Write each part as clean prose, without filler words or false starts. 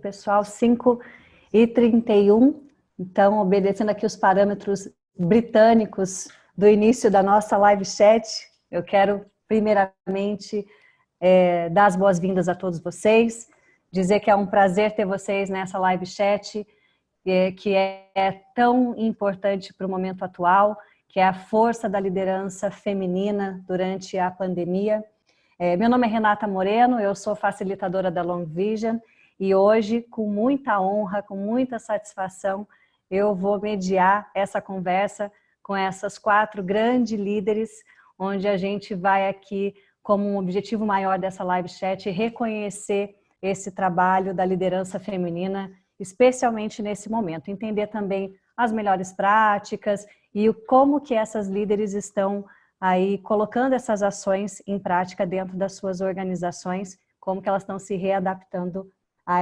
pessoal, 5h31. Então, obedecendo aqui os parâmetros britânicos do início da nossa live chat, eu quero, primeiramente, dar as boas-vindas a todos vocês, dizer que é um prazer ter vocês nessa live chat, que é tão importante para o momento atual, que é a força da liderança feminina durante a pandemia. Meu nome é Renata Moreno, eu sou facilitadora da Long Vision e hoje, com muita honra, com muita satisfação, eu vou mediar essa conversa com essas 4 grandes líderes, onde a gente vai aqui, como um objetivo maior dessa live chat, reconhecer esse trabalho da liderança feminina, especialmente nesse momento, entender também as melhores práticas e como que essas líderes estão aí colocando essas ações em prática dentro das suas organizações, como que elas estão se readaptando a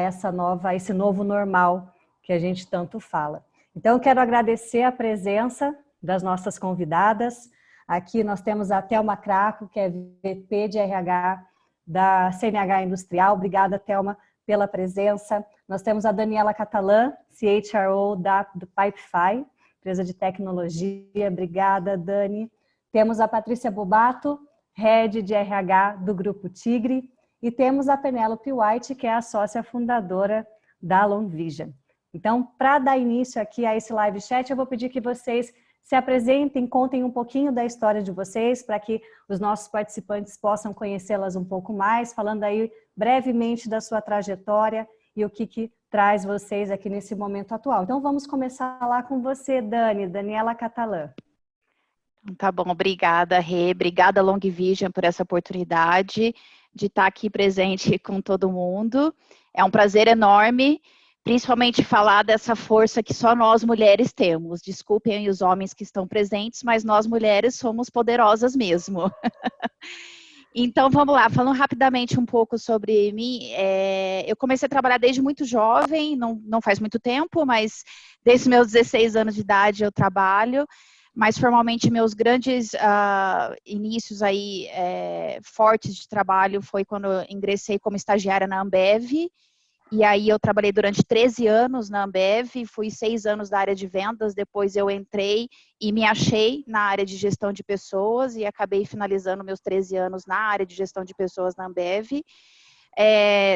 esse novo normal que a gente tanto fala. Então, eu quero agradecer a presença das nossas convidadas. Aqui nós temos a Thelma Craco, que é VP de RH da CNH Industrial. Obrigada, Thelma, pela presença. Nós temos a Daniela Catalã, CHRO do Pipefy, empresa de tecnologia. Obrigada, Dani. Temos a Patrícia Bobato, Head de RH do Grupo Tigre. E temos a Penélope White, que é a sócia fundadora da Long Vision. Então, para dar início aqui a esse live chat, eu vou pedir que vocês se apresentem, contem um pouquinho da história de vocês, para que os nossos participantes possam conhecê-las um pouco mais, falando aí brevemente da sua trajetória e o que traz vocês aqui nesse momento atual. Então, vamos começar lá com você, Daniela Catalã. Tá bom, obrigada, Rê, obrigada Long Vision por essa oportunidade de estar aqui presente com todo mundo. É um prazer enorme, principalmente falar dessa força que só nós mulheres temos. Desculpem os homens que estão presentes, mas nós mulheres somos poderosas mesmo. Então, vamos lá, falando rapidamente um pouco sobre mim. Eu comecei a trabalhar desde muito jovem, não faz muito tempo, mas desde meus 16 anos de idade eu trabalho. Mas formalmente meus grandes inícios aí fortes de trabalho foi quando eu ingressei como estagiária na Ambev, e aí eu trabalhei durante 13 anos na Ambev, fui 6 anos da área de vendas, depois eu entrei e me achei na área de gestão de pessoas e acabei finalizando meus 13 anos na área de gestão de pessoas na Ambev.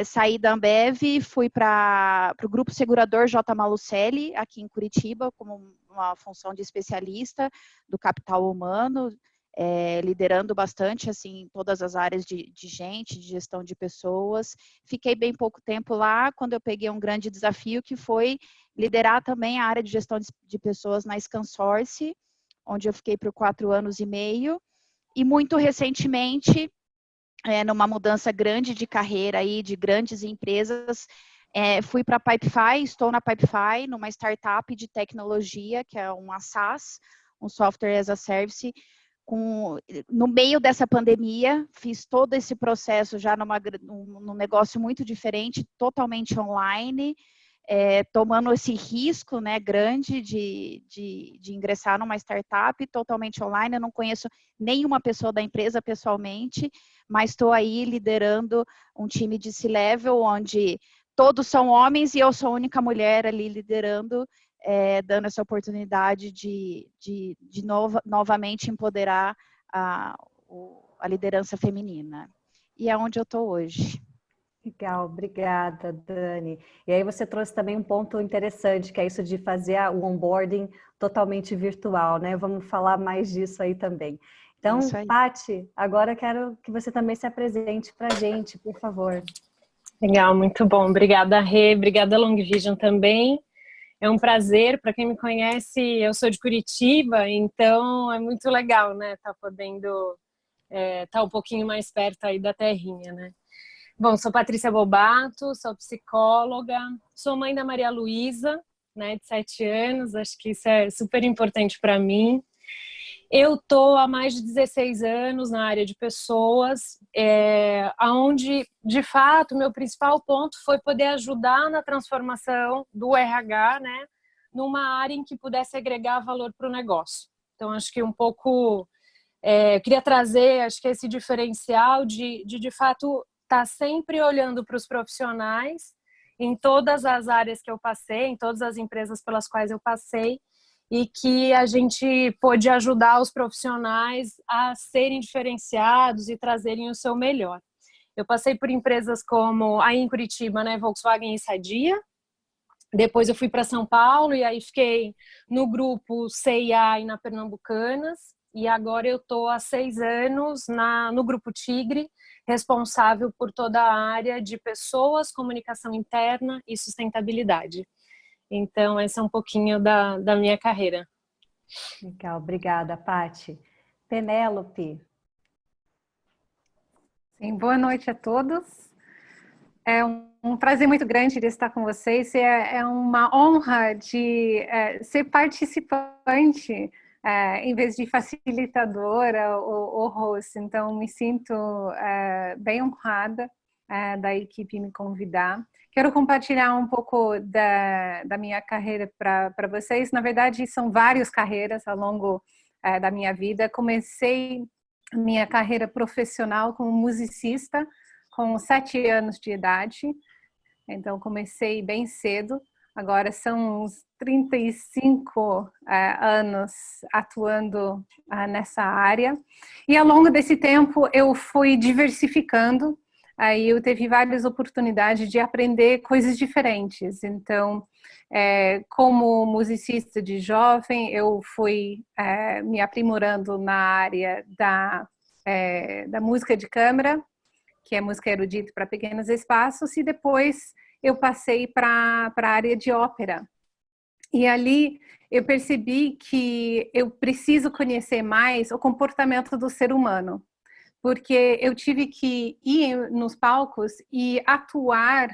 Saí da Ambev, fui para o Grupo Segurador J. Malucelli, aqui em Curitiba, como uma função de especialista do capital humano, liderando bastante assim, todas as áreas de gente, de gestão de pessoas. Fiquei bem pouco tempo lá, quando eu peguei um grande desafio, que foi liderar também a área de gestão de pessoas na Scansource, onde eu fiquei por 4 anos e meio, e muito recentemente, numa mudança grande de carreira aí, de grandes empresas, fui para a Pipefy, estou na Pipefy, numa startup de tecnologia, que é uma SaaS, um Software as a Service. No meio dessa pandemia, fiz todo esse processo já num negócio muito diferente, totalmente online, tomando esse risco, né, grande de ingressar numa startup totalmente online. Eu não conheço nenhuma pessoa da empresa pessoalmente, mas estou aí liderando um time de C-Level, onde todos são homens e eu sou a única mulher ali liderando, dando essa oportunidade de novamente empoderar a liderança feminina. E é onde eu estou hoje. Legal, obrigada, Dani. E aí você trouxe também um ponto interessante, que é isso de fazer o onboarding totalmente virtual, né? Vamos falar mais disso aí também. Então, Paty, agora quero que você também se apresente para a gente, por favor. Legal, muito bom. Obrigada, Rê. Obrigada, Long Vision também. É um prazer. Para quem me conhece, eu sou de Curitiba, então é muito legal, né? Tá podendo estar um pouquinho mais perto aí da terrinha, né? Bom, sou Patrícia Bobato, sou psicóloga, sou mãe da Maria Luísa, né, de 7 anos, acho que isso é super importante para mim. Eu estou há mais de 16 anos na área de pessoas, onde, de fato, meu principal ponto foi poder ajudar na transformação do RH, né, numa área em que pudesse agregar valor para o negócio. Então, acho que um pouco, eu queria trazer, acho que esse diferencial de fato, estar sempre olhando para os profissionais em todas as áreas que eu passei, em todas as empresas pelas quais eu passei, e que a gente pôde ajudar os profissionais a serem diferenciados e trazerem o seu melhor. Eu passei por empresas como aí em Curitiba, né, Volkswagen e Sadia. Depois eu fui para São Paulo e aí fiquei no grupo CIA e na Pernambucanas. E agora eu estou há 6 anos no Grupo Tigre, responsável por toda a área de pessoas, comunicação interna e sustentabilidade. Então, esse é um pouquinho da minha carreira. Legal, obrigada, Paty. Penélope. Sim, boa noite a todos. É um prazer muito grande de estar com vocês. É uma honra de ser participante em vez de facilitadora ou host. Então, me sinto bem honrada da equipe me convidar. Quero compartilhar um pouco da minha carreira para vocês. Na verdade, são várias carreiras ao longo da minha vida. Comecei minha carreira profissional como musicista com 7 anos de idade. Então, comecei bem cedo. Agora são uns 35 anos atuando nessa área. E ao longo desse tempo eu fui diversificando. Aí eu tive várias oportunidades de aprender coisas diferentes. Então, como musicista de jovem, eu fui me aprimorando na área da música de câmara, que é música erudita para pequenos espaços, e depois eu passei para a área de ópera. E ali eu percebi que eu preciso conhecer mais o comportamento do ser humano, porque eu tive que ir nos palcos e atuar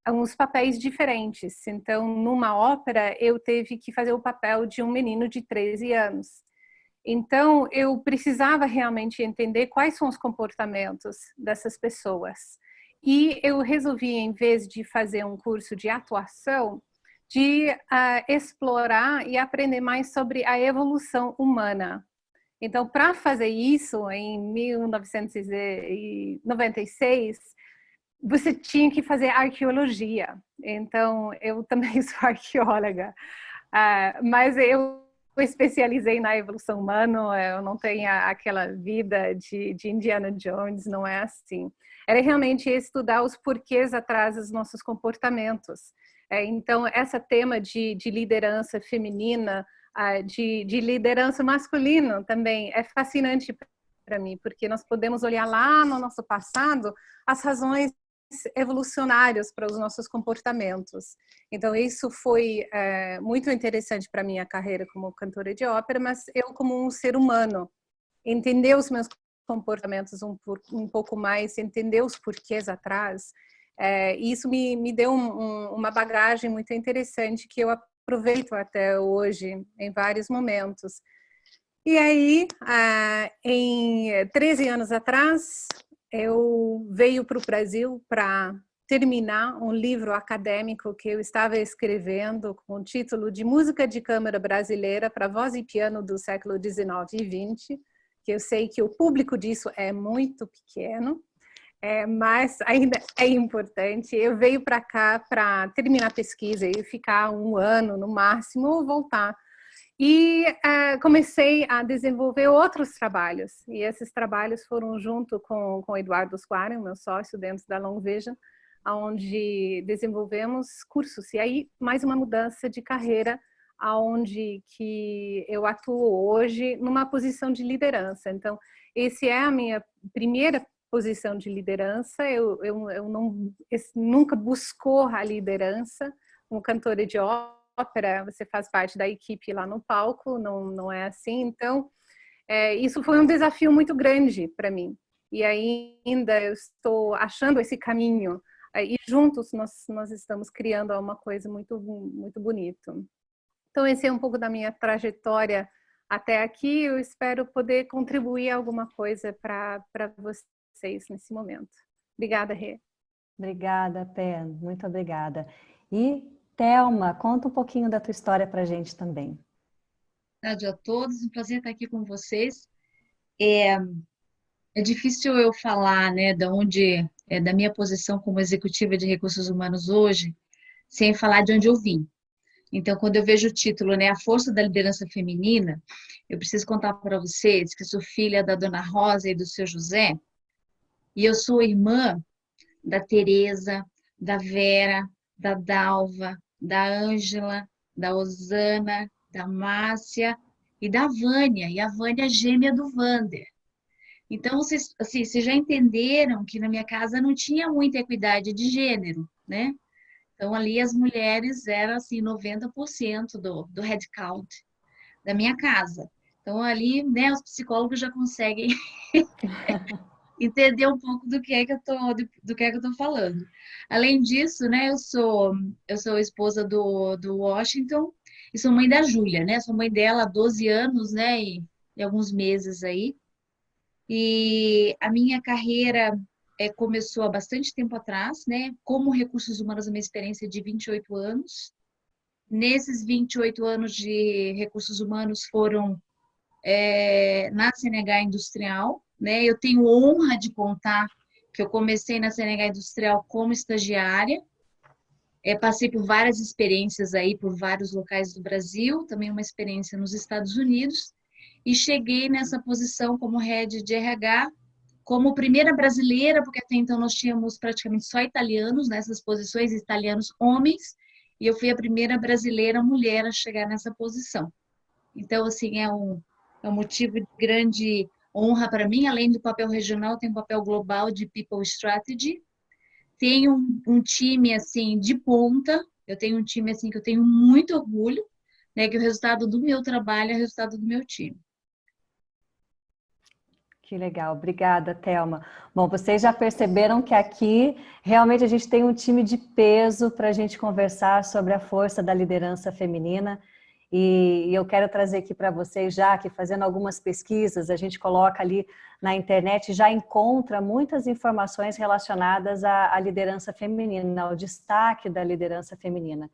uns papéis diferentes. Então, numa ópera, eu teve que fazer o papel de um menino de 13 anos. Então, eu precisava realmente entender quais são os comportamentos dessas pessoas. E eu resolvi, em vez de fazer um curso de atuação, de explorar e aprender mais sobre a evolução humana. Então, para fazer isso, em 1996, você tinha que fazer arqueologia. Então, eu também sou arqueóloga, mas eu especializei na evolução humana, eu não tenho aquela vida de Indiana Jones, não é assim. Era realmente estudar os porquês atrás dos nossos comportamentos. Então, esse tema de liderança feminina, de liderança masculina também é fascinante para mim, porque nós podemos olhar lá no nosso passado as razões evolucionárias para os nossos comportamentos. Então, isso foi muito interessante para a minha carreira como cantora de ópera, mas eu como um ser humano, entender os meus comportamentos um pouco mais, entender os porquês atrás, isso me deu uma bagagem muito interessante que eu aproveito até hoje, em vários momentos. E aí, em 13 anos atrás, eu veio para o Brasil para terminar um livro acadêmico que eu estava escrevendo com o título de Música de Câmara Brasileira para Voz e Piano do século XIX e XX, que eu sei que o público disso é muito pequeno, mas ainda é importante. Eu veio para cá para terminar a pesquisa e ficar 1 ano no máximo ou voltar. E comecei a desenvolver outros trabalhos, e esses trabalhos foram junto com o Eduardo Squaren, meu sócio dentro da Long Vision, onde desenvolvemos cursos, e aí mais uma mudança de carreira, onde que eu atuo hoje numa posição de liderança. Então, esse é a minha primeira posição de liderança, eu nunca buscou a liderança, como cantora de ópera, você faz parte da equipe lá no palco, não é assim. Então, isso foi um desafio muito grande para mim. E ainda eu estou achando esse caminho. E juntos nós estamos criando uma coisa muito, muito bonita. Então, esse é um pouco da minha trajetória até aqui. Eu espero poder contribuir alguma coisa para vocês nesse momento. Obrigada, Rê. Obrigada, Pé. Muito obrigada. E Thelma, conta um pouquinho da tua história para a gente também. Boa tarde a todos, um prazer estar aqui com vocês. É difícil eu falar, né, de onde da minha posição como executiva de recursos humanos hoje, sem falar de onde eu vim. Então, quando eu vejo o título, né, A Força da Liderança Feminina, eu preciso contar para vocês que sou filha da Dona Rosa e do seu José, e eu sou irmã da Tereza, da Vera, da Dalva, da Ângela, da Osana, da Márcia e da Vânia, e a Vânia é gêmea do Vander. Então, vocês, assim, vocês já entenderam que na minha casa não tinha muita equidade de gênero, né? Então, ali as mulheres eram, assim, 90% do headcount da minha casa. Então, ali, né, os psicólogos já conseguem entender um pouco do que é que eu tô falando. Além disso, né, eu sou esposa do Washington e sou mãe da Júlia, né? Sou mãe dela há 12 anos, né, e alguns meses aí. E a minha carreira começou há bastante tempo atrás, né? Como recursos humanos, a minha experiência de 28 anos. Nesses 28 anos de recursos humanos foram na CNH Industrial, né? Eu tenho honra de contar que eu comecei na CNH Industrial como estagiária, passei por várias experiências aí, por vários locais do Brasil, também uma experiência nos Estados Unidos, e cheguei nessa posição como head de RH, como primeira brasileira, porque até então nós tínhamos praticamente só italianos nessas posições, italianos homens, e eu fui a primeira brasileira mulher a chegar nessa posição. Então, assim, é um motivo de grande honra para mim, além do papel regional, tem um papel global de People Strategy. Tenho um time, assim, de ponta, eu tenho um time, assim, que eu tenho muito orgulho, né, que o resultado do meu trabalho é o resultado do meu time. Que legal, obrigada, Thelma. Bom, vocês já perceberam que aqui realmente a gente tem um time de peso para a gente conversar sobre a força da liderança feminina. E eu quero trazer aqui para vocês, já que fazendo algumas pesquisas, a gente coloca ali na internet, já encontra muitas informações relacionadas à liderança feminina, ao destaque da liderança feminina.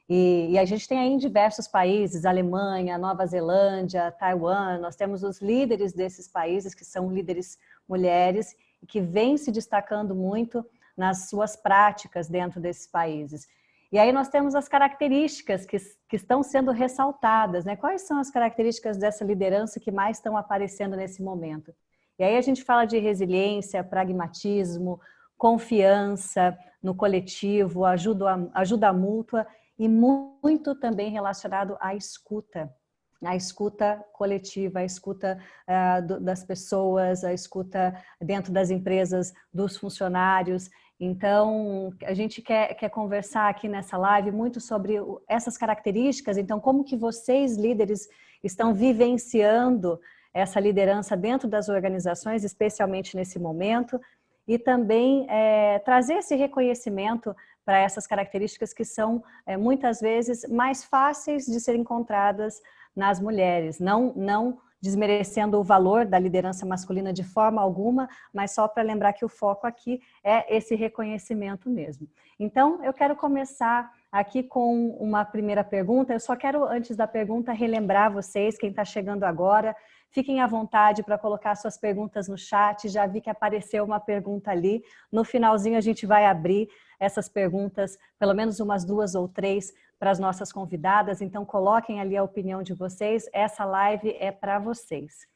E a gente tem aí em diversos países, Alemanha, Nova Zelândia, Taiwan, nós temos os líderes desses países, que são líderes mulheres, e que vêm se destacando muito nas suas práticas dentro desses países. E aí nós temos as características que estão sendo ressaltadas, né? Quais são as características dessa liderança que mais estão aparecendo nesse momento? E aí a gente fala de resiliência, pragmatismo, confiança no coletivo, ajuda mútua, e muito também relacionado à escuta coletiva, a escuta das pessoas, a escuta dentro das empresas, dos funcionários. Então, a gente quer conversar aqui nessa live muito sobre essas características. Então, como que vocês, líderes, estão vivenciando essa liderança dentro das organizações, especialmente nesse momento, e também trazer esse reconhecimento para essas características que são, muitas vezes, mais fáceis de serem encontradas nas mulheres, não desmerecendo o valor da liderança masculina de forma alguma, mas só para lembrar que o foco aqui é esse reconhecimento mesmo. Então, eu quero começar aqui com uma primeira pergunta. Eu só quero, antes da pergunta, relembrar vocês, quem está chegando agora, fiquem à vontade para colocar suas perguntas no chat. Já vi que apareceu uma pergunta ali. No finalzinho a gente vai abrir essas perguntas, pelo menos umas 2 ou 3, para as nossas convidadas. Então, coloquem ali a opinião de vocês. Essa live é para vocês.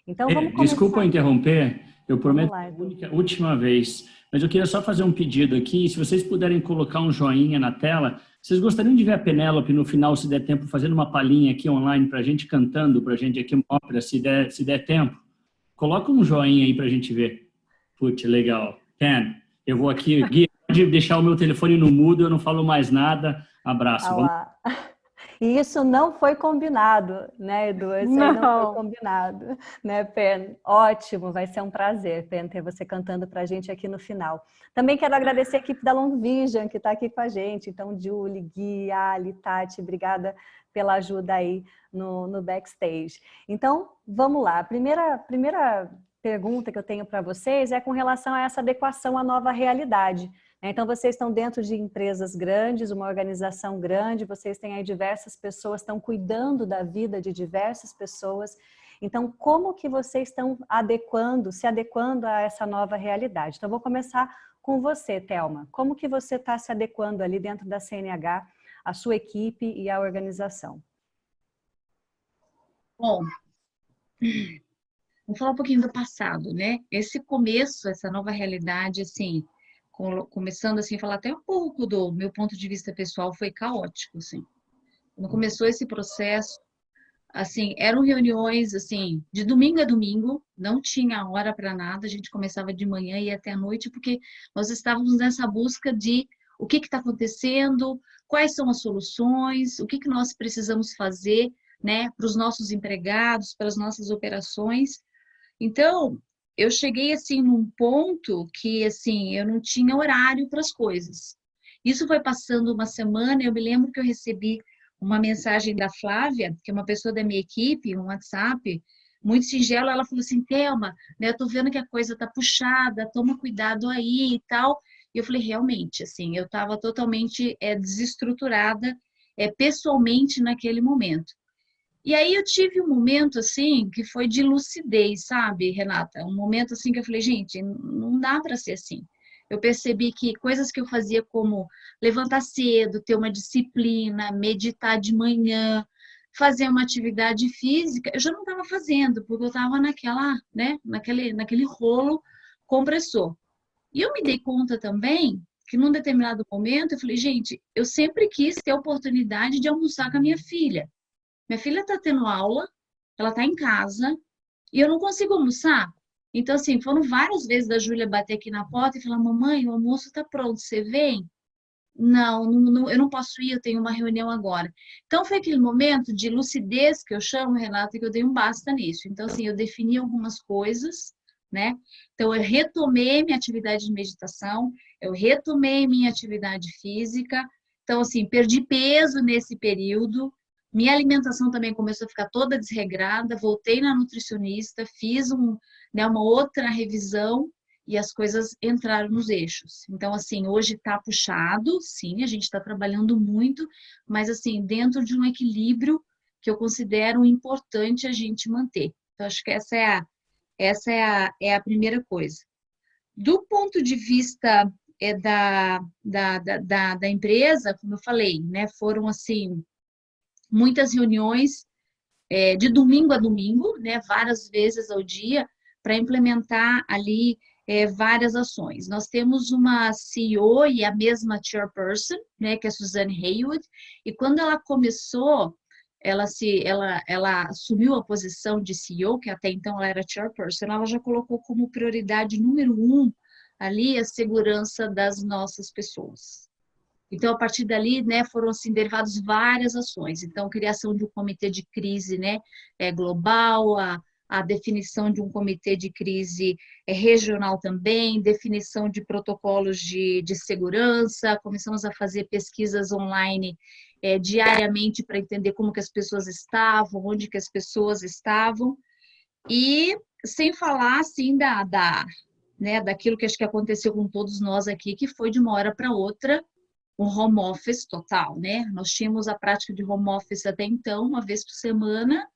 Então, vamos começar. Desculpa interromper, eu prometo lá, a última vez, mas eu queria só fazer um pedido aqui. Se vocês puderem colocar um joinha na tela, vocês gostariam de ver a Penélope no final, se der tempo, fazendo uma palhinha aqui online para a gente, cantando para a gente aqui uma ópera, se der tempo? Coloca um joinha aí para a gente ver. Putz, legal. Ken, eu vou aqui, Gui, pode deixar o meu telefone no mudo, eu não falo mais nada. Abraço. E isso não foi combinado, né, Edu? Isso aí não foi combinado, né, Pen? Ótimo, vai ser um prazer, Pen, ter você cantando pra gente aqui no final. Também quero agradecer a equipe da Long Vision, que está aqui com a gente. Então, Julie, Gui, Ali, Tati, obrigada pela ajuda aí no backstage. Então, vamos lá. A primeira pergunta que eu tenho para vocês é com relação a essa adequação à nova realidade. Então, vocês estão dentro de empresas grandes, uma organização grande, vocês têm aí diversas pessoas, estão cuidando da vida de diversas pessoas. Então, como que vocês estão se adequando a essa nova realidade? Então, eu vou começar com você, Thelma. Como que você está se adequando ali dentro da CNH, a sua equipe e a organização? Bom, vamos falar um pouquinho do passado, né? Esse começo, essa nova realidade, assim, começando assim, falar até um pouco do meu ponto de vista pessoal, foi caótico, assim. Quando começou esse processo, assim, eram reuniões, assim, de domingo a domingo, não tinha hora para nada, a gente começava de manhã e ia até a noite, porque nós estávamos nessa busca de o que está acontecendo, quais são as soluções, o que nós precisamos fazer, né, para os nossos empregados, para as nossas operações. Então, eu cheguei, assim, num ponto que, assim, eu não tinha horário para as coisas. Isso foi passando uma semana, eu me lembro que eu recebi uma mensagem da Flávia, que é uma pessoa da minha equipe, um WhatsApp, muito singelo, ela falou assim, Thelma, né, eu tô vendo que a coisa tá puxada, toma cuidado aí e tal. E eu falei, realmente, assim, eu estava totalmente desestruturada pessoalmente naquele momento. E aí eu tive um momento, assim, que foi de lucidez, sabe, Renata? Um momento, assim, que eu falei, gente, não dá para ser assim. Eu percebi que coisas que eu fazia como levantar cedo, ter uma disciplina, meditar de manhã, fazer uma atividade física, eu já não estava fazendo, porque eu estava naquela, né, naquele rolo compressor. E eu me dei conta também que num determinado momento eu falei, gente, eu sempre quis ter a oportunidade de almoçar com a minha filha. Minha filha está tendo aula, ela está em casa e eu não consigo almoçar. Então, assim, foram várias vezes da Júlia bater aqui na porta e falar: Mamãe, o almoço está pronto, você vem? Não, eu não posso ir, eu tenho uma reunião agora. Então, foi aquele momento de lucidez que eu chamo, Renata, que eu dei um basta nisso. Então, assim, eu defini algumas coisas, né? Então, eu retomei minha atividade de meditação, eu retomei minha atividade física. Então, assim, perdi peso nesse período. Minha alimentação também começou a ficar toda desregrada. Voltei na nutricionista, fiz né, uma outra revisão e as coisas entraram nos eixos. Então, assim, hoje está puxado, sim, a gente está trabalhando muito, mas, assim, dentro de um equilíbrio que eu considero importante a gente manter. Então, acho que essa é a primeira coisa. Do ponto de vista da empresa, como eu falei, né, foram, assim, muitas reuniões de domingo a domingo, né, várias vezes ao dia, para implementar ali várias ações. Nós temos uma CEO e a mesma chairperson, né, que é a Suzanne Haywood, e quando ela começou, ela assumiu a posição de CEO, que até então ela era chairperson, ela já colocou como prioridade número 1 ali a segurança das nossas pessoas. Então, a partir dali, né, foram assim, derivadas várias ações. Então, criação de um comitê de crise, né, global, a definição de um comitê de crise regional também, definição de protocolos de segurança, começamos a fazer pesquisas online diariamente para entender como que as pessoas estavam, onde que as pessoas estavam, e sem falar, assim, né, daquilo que acho que aconteceu com todos nós aqui, que foi de uma hora para outra, um home office total, né? Nós tínhamos a prática de home office até então, uma vez por semana,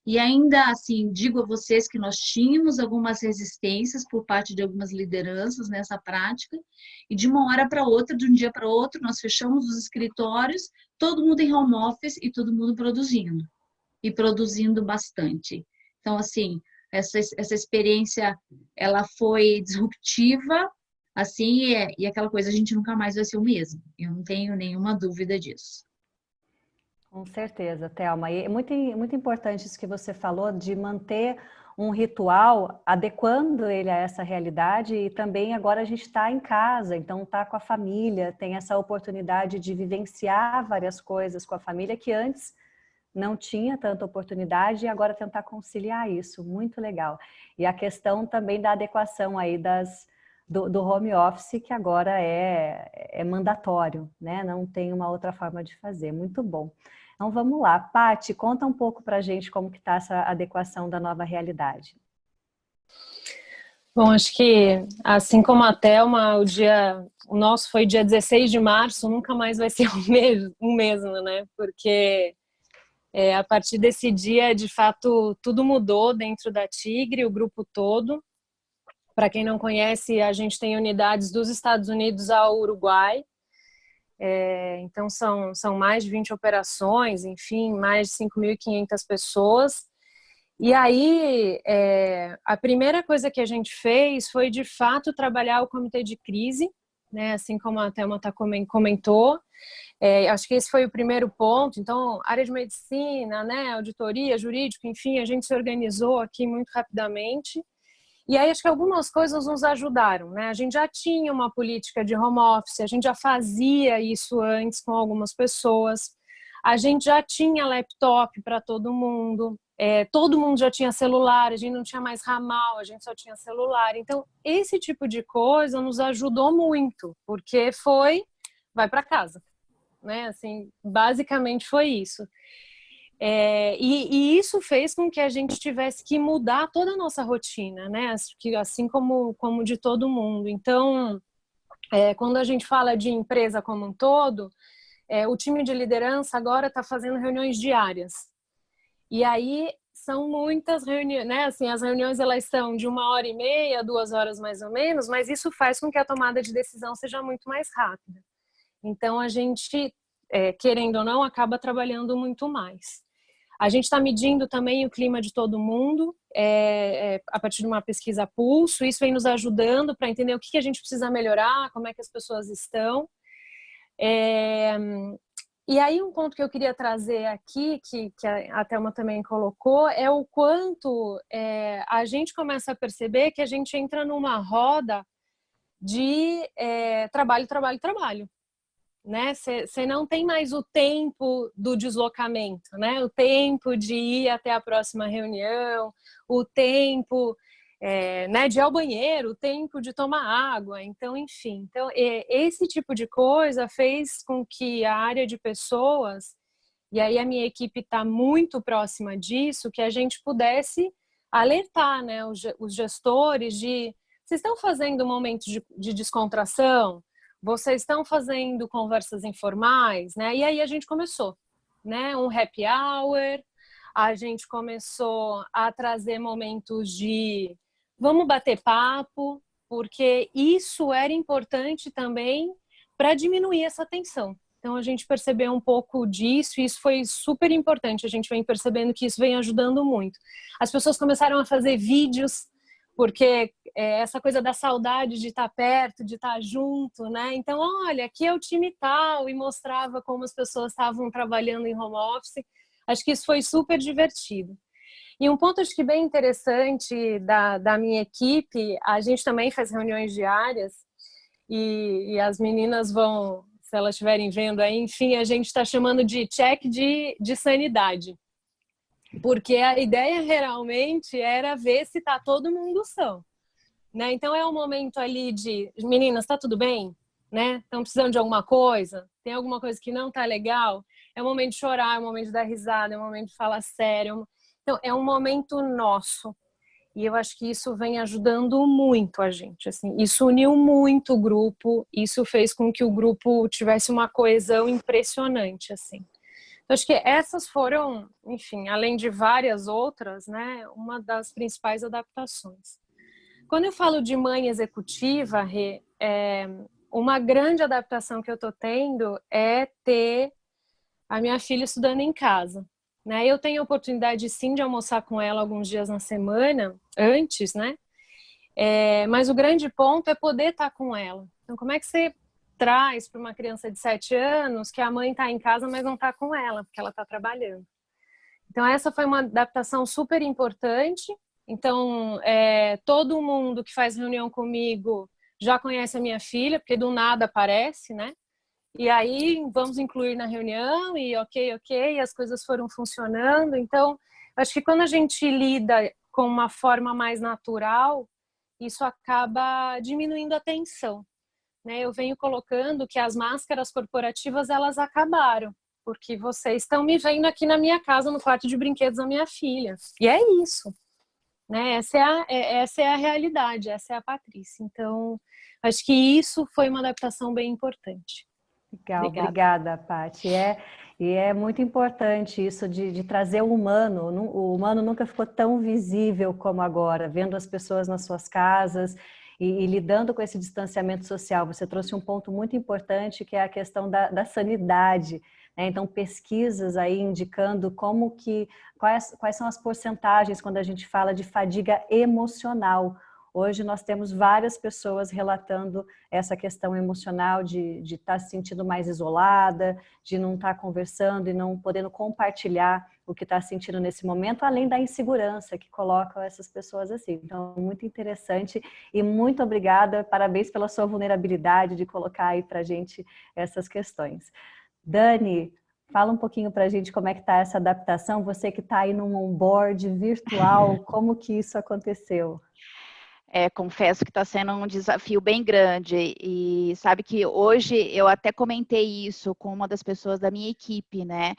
e ainda assim, digo a vocês que nós tínhamos algumas resistências por parte de algumas lideranças nessa prática, e de uma hora para outra, de um dia para outro, nós fechamos os escritórios, todo mundo em home office e todo mundo produzindo, e produzindo bastante. Então, assim, essa experiência, ela foi disruptiva, assim, e aquela coisa, a gente nunca mais vai ser o mesmo. Eu não tenho nenhuma dúvida disso. Com certeza, Thelma. E é muito importante isso que você falou, de manter um ritual, adequando ele a essa realidade, e também agora a gente está em casa, então está com a família, tem essa oportunidade de vivenciar várias coisas com a família que antes não tinha tanta oportunidade, e agora tentar conciliar isso, muito legal. E a questão também da adequação aí do home office, que agora é mandatório, né? Não tem uma outra forma de fazer. Muito bom. Então vamos lá. Paty, conta um pouco para a gente como que está essa adequação da nova realidade. Bom, acho que assim como a Thelma, o nosso foi dia 16 de março, nunca mais vai ser o mesmo, né? Porque a partir desse dia, de fato, tudo mudou dentro da Tigre, o grupo todo. Para quem não conhece, a gente tem unidades dos Estados Unidos ao Uruguai. Então, são mais de 20 operações, enfim, mais de 5.500 pessoas. E aí, a primeira coisa que a gente fez foi, de fato, trabalhar o comitê de crise, né? Assim como a Thelma comentou. Acho que esse foi o primeiro ponto. Então, área de medicina, né, auditoria, jurídico, enfim, a gente se organizou aqui muito rapidamente. E aí acho que algumas coisas nos ajudaram, né? A gente já tinha uma política de home office, a gente já fazia isso antes com algumas pessoas, a gente já tinha laptop para todo mundo já tinha celular, a gente não tinha mais ramal, a gente só tinha celular. Então, esse tipo de coisa nos ajudou muito, porque vai para casa, né? Assim, basicamente foi isso. E isso fez com que a gente tivesse que mudar toda a nossa rotina, né? Assim como de todo mundo. Então, quando a gente fala de empresa como um todo, o time de liderança agora está fazendo reuniões diárias. E aí são muitas reuniões, né? Assim, as reuniões elas são de 1h30, 2 horas mais ou menos, mas isso faz com que a tomada de decisão seja muito mais rápida. Então, a gente, querendo ou não, acaba trabalhando muito mais. A gente está medindo também o clima de todo mundo a partir de uma pesquisa pulso. Isso vem nos ajudando para entender o que a gente precisa melhorar, como é que as pessoas estão. E aí um ponto que eu queria trazer aqui, que a Thelma também colocou, é o quanto a gente começa a perceber que a gente entra numa roda de trabalho, trabalho, trabalho. Né? Você não tem mais o tempo do deslocamento, né? O tempo de ir até a próxima reunião, o tempo né, de ir ao banheiro, o tempo de tomar água. Então, enfim, esse tipo de coisa fez com que a área de pessoas, e aí a minha equipe está muito próxima disso, que a gente pudesse alertar, né, os gestores vocês estão fazendo momentos de descontração? Vocês estão fazendo conversas informais, né? E aí a gente começou, né? Um happy hour, a gente começou a trazer momentos de vamos bater papo, porque isso era importante também para diminuir essa tensão. Então a gente percebeu um pouco disso e isso foi super importante. A gente vem percebendo que isso vem ajudando muito. As pessoas começaram a fazer vídeos, porque essa coisa da saudade de estar perto, de estar junto, né? Então, olha, aqui é o time tal, e mostrava como as pessoas estavam trabalhando em home office. Acho que isso foi super divertido. E um ponto, acho que bem interessante da minha equipe, a gente também faz reuniões diárias, e as meninas vão, se elas estiverem vendo aí, enfim, a gente está chamando de check de sanidade. Porque a ideia realmente era ver se tá todo mundo são, né? Então é um momento ali de meninas, tá tudo bem, né? Estão precisando de alguma coisa? Tem alguma coisa que não tá legal? É um momento de chorar, é um momento de dar risada, é um momento de falar sério. Então é um momento nosso. E eu acho que isso vem ajudando muito a gente, assim. Isso uniu muito o grupo, isso fez com que o grupo tivesse uma coesão impressionante, assim. Então, acho que essas foram, enfim, além de várias outras, né, uma das principais adaptações. Quando eu falo de mãe executiva, Rê, uma grande adaptação que eu estou tendo é ter a minha filha estudando em casa. Né? Eu tenho a oportunidade, sim, de almoçar com ela alguns dias na semana, antes, né? Mas o grande ponto é poder estar com ela. Então, como é que você traz para uma criança de 7 anos que a mãe está em casa, mas não está com ela, porque ela está trabalhando? Então, essa foi uma adaptação super importante. Então, todo mundo que faz reunião comigo já conhece a minha filha, porque do nada aparece, né? E aí, vamos incluir na reunião e ok, e as coisas foram funcionando. Então, acho que quando a gente lida com uma forma mais natural, isso acaba diminuindo a tensão. Né? Eu venho colocando que as máscaras corporativas, elas acabaram, porque vocês estão me vendo aqui na minha casa, no quarto de brinquedos da minha filha. E é isso. Né? Essa é a realidade, essa é a Patrícia. Então, acho que isso foi uma adaptação bem importante. Legal, obrigada, Paty. E é muito importante isso de trazer o humano. O humano nunca ficou tão visível como agora, vendo as pessoas nas suas casas e lidando com esse distanciamento social. Você trouxe um ponto muito importante, que é a questão da sanidade, né? Então, pesquisas aí indicando quais são as porcentagens quando a gente fala de fadiga emocional. Hoje nós temos várias pessoas relatando essa questão emocional de estar se sentindo mais isolada, de não estar conversando e não podendo compartilhar o que está sentindo nesse momento, além da insegurança que colocam essas pessoas assim. Então, muito interessante e muito obrigada, parabéns pela sua vulnerabilidade de colocar aí para a gente essas questões. Dani, fala um pouquinho para a gente como é que está essa adaptação, você que está aí num onboard virtual, como que isso aconteceu? Confesso que está sendo um desafio bem grande e sabe que hoje eu até comentei isso com uma das pessoas da minha equipe, né?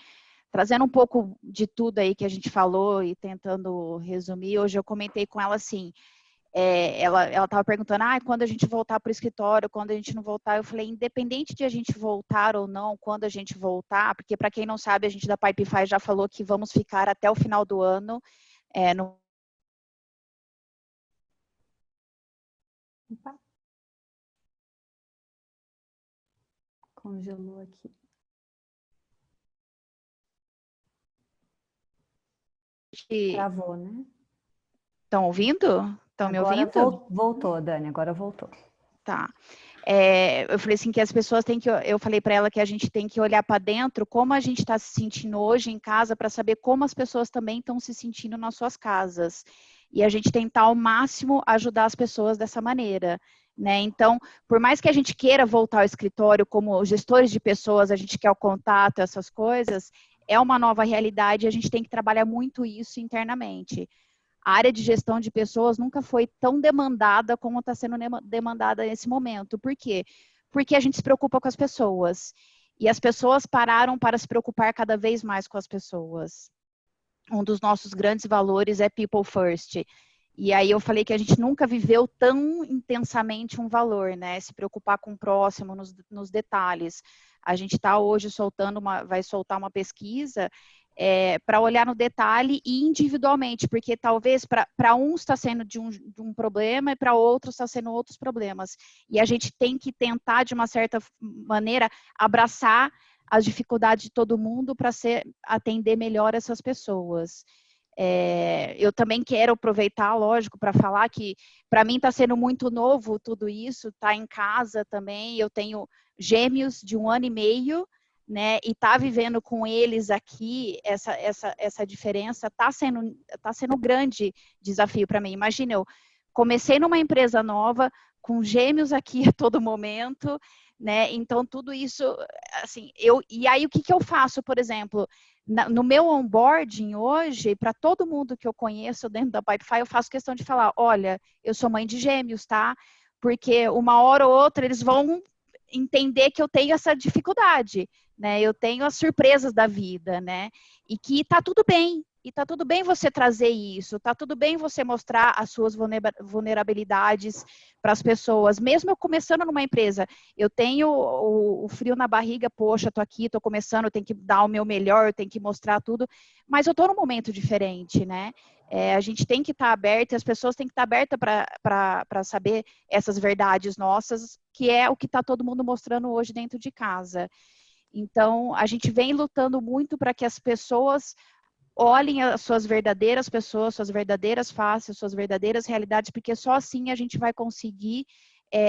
Trazendo um pouco de tudo aí que a gente falou e tentando resumir, hoje eu comentei com ela assim, ela estava perguntando, quando a gente voltar para o escritório, quando a gente não voltar, eu falei, independente de a gente voltar ou não, quando a gente voltar, porque para quem não sabe, a gente da Pipefy já falou que vamos ficar até o final do ano, no Opa. Congelou aqui. Travou, né? Estão ouvindo? Estão me ouvindo? Agora voltou, Dani, agora voltou. Tá. Eu falei assim que as pessoas têm que, eu falei para ela que a gente tem que olhar para dentro como a gente está se sentindo hoje em casa para saber como as pessoas também estão se sentindo nas suas casas. E a gente tentar ao máximo ajudar as pessoas dessa maneira, né? Então, por mais que a gente queira voltar ao escritório como gestores de pessoas, a gente quer o contato, essas coisas, é uma nova realidade e a gente tem que trabalhar muito isso internamente. A área de gestão de pessoas nunca foi tão demandada como está sendo demandada nesse momento. Por quê? Porque a gente se preocupa com as pessoas. E as pessoas pararam para se preocupar cada vez mais com as pessoas. Um dos nossos grandes valores é people first. E aí eu falei que a gente nunca viveu tão intensamente um valor, né? Se preocupar com o próximo, nos detalhes. A gente está hoje vai soltar uma pesquisa para olhar no detalhe e individualmente, porque talvez para uns está sendo de um problema e para outros está sendo outros problemas. E a gente tem que tentar, de uma certa maneira, abraçar as dificuldades de todo mundo para atender melhor essas pessoas. Eu também quero aproveitar, lógico, para falar que para mim está sendo muito novo tudo isso, tá em casa também, eu tenho gêmeos de 1 ano e meio, né, e tá vivendo com eles aqui, essa diferença tá sendo um grande desafio para mim. Imagina, eu comecei numa empresa nova, com gêmeos aqui a todo momento, né, então tudo isso, assim, e aí o que eu faço, por exemplo, no meu onboarding hoje, para todo mundo que eu conheço dentro da Pipefy, eu faço questão de falar, olha, eu sou mãe de gêmeos, tá? Porque uma hora ou outra eles vão entender que eu tenho essa dificuldade, né? Eu tenho as surpresas da vida, né? E que tá tudo bem. E tá tudo bem você trazer isso, tá tudo bem você mostrar as suas vulnerabilidades para as pessoas. Mesmo eu começando numa empresa, eu tenho o frio na barriga, poxa, tô aqui, tô começando, eu tenho que dar o meu melhor, eu tenho que mostrar tudo, mas eu tô num momento diferente, né? A gente tem que estar aberta, as pessoas têm que estar abertas para saber essas verdades nossas, que é o que está todo mundo mostrando hoje dentro de casa. Então, a gente vem lutando muito para que as pessoas olhem as suas verdadeiras pessoas, suas verdadeiras faces, suas verdadeiras realidades, porque só assim a gente vai conseguir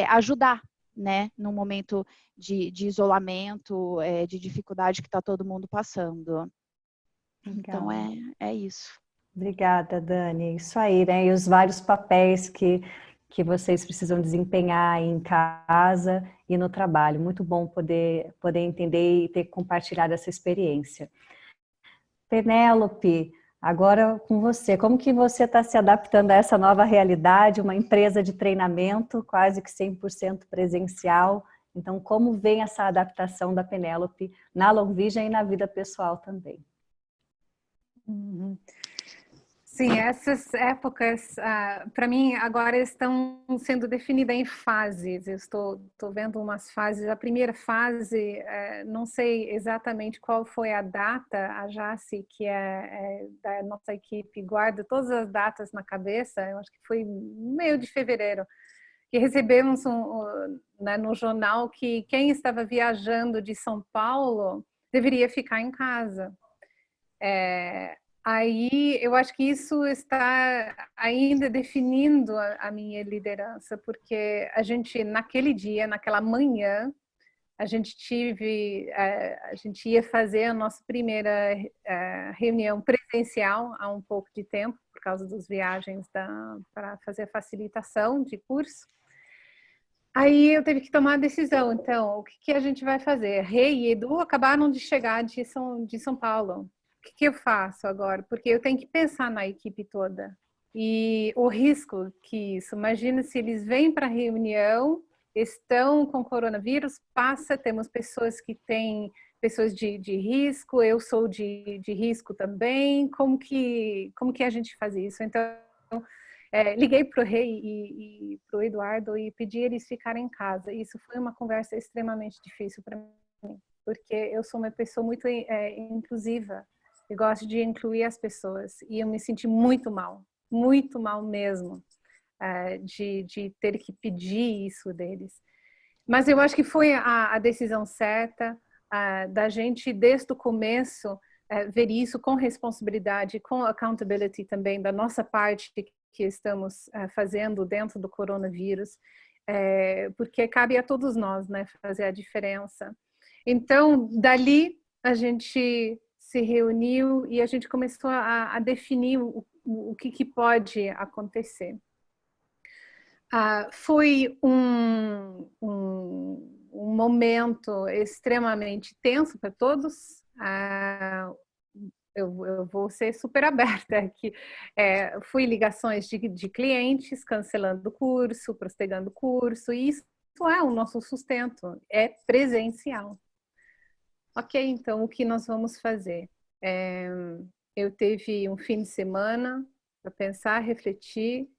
ajudar, né, num momento de isolamento, de dificuldade que está todo mundo passando. Então, é isso. Obrigada, Dani. Isso aí, né? E os vários papéis que vocês precisam desempenhar em casa e no trabalho. Muito bom poder entender e ter compartilhado essa experiência. Penélope, agora com você. Como que você está se adaptando a essa nova realidade? Uma empresa de treinamento, quase que 100% presencial. Então, como vem essa adaptação da Penélope na Long Vision e na vida pessoal também? Sim, essas épocas, para mim, agora estão sendo definidas em fases. Eu estou vendo umas fases. A primeira fase, não sei exatamente qual foi a data, a Jaci, que é da nossa equipe, guarda todas as datas na cabeça, eu acho que foi meio de fevereiro, que recebemos né, no jornal que quem estava viajando de São Paulo deveria ficar em casa. Aí eu acho que isso está ainda definindo a minha liderança, porque a gente, naquele dia, naquela manhã, a gente ia fazer a nossa primeira reunião presencial há um pouco de tempo, por causa das viagens para fazer a facilitação de curso. Aí eu tive que tomar a decisão, então, o que a gente vai fazer? Rei e Edu acabaram de chegar de São Paulo. O que eu faço agora? Porque eu tenho que pensar na equipe toda. E o risco que isso, imagina se eles vêm para a reunião, estão com coronavírus, temos pessoas que têm pessoas de risco, eu sou de risco também, como que a gente faz isso? Então, liguei para o Rei e para o Eduardo e pedi eles ficarem em casa. Isso foi uma conversa extremamente difícil para mim, porque eu sou uma pessoa muito inclusiva. Eu gosto de incluir as pessoas e eu me senti muito mal mesmo, de ter que pedir isso deles. Mas eu acho que foi a decisão certa da gente, desde o começo, ver isso com responsabilidade, com accountability também da nossa parte que estamos fazendo dentro do coronavírus, porque cabe a todos nós, né, fazer a diferença. Então, dali a gente se reuniu e a gente começou a definir o que pode acontecer. Foi um momento extremamente tenso para todos. Eu vou ser super aberta aqui. Fui ligações de clientes cancelando o curso, postergando o curso, e isso é o nosso sustento, é presencial. Ok, então o que nós vamos fazer? Eu tive um fim de semana para pensar, refletir.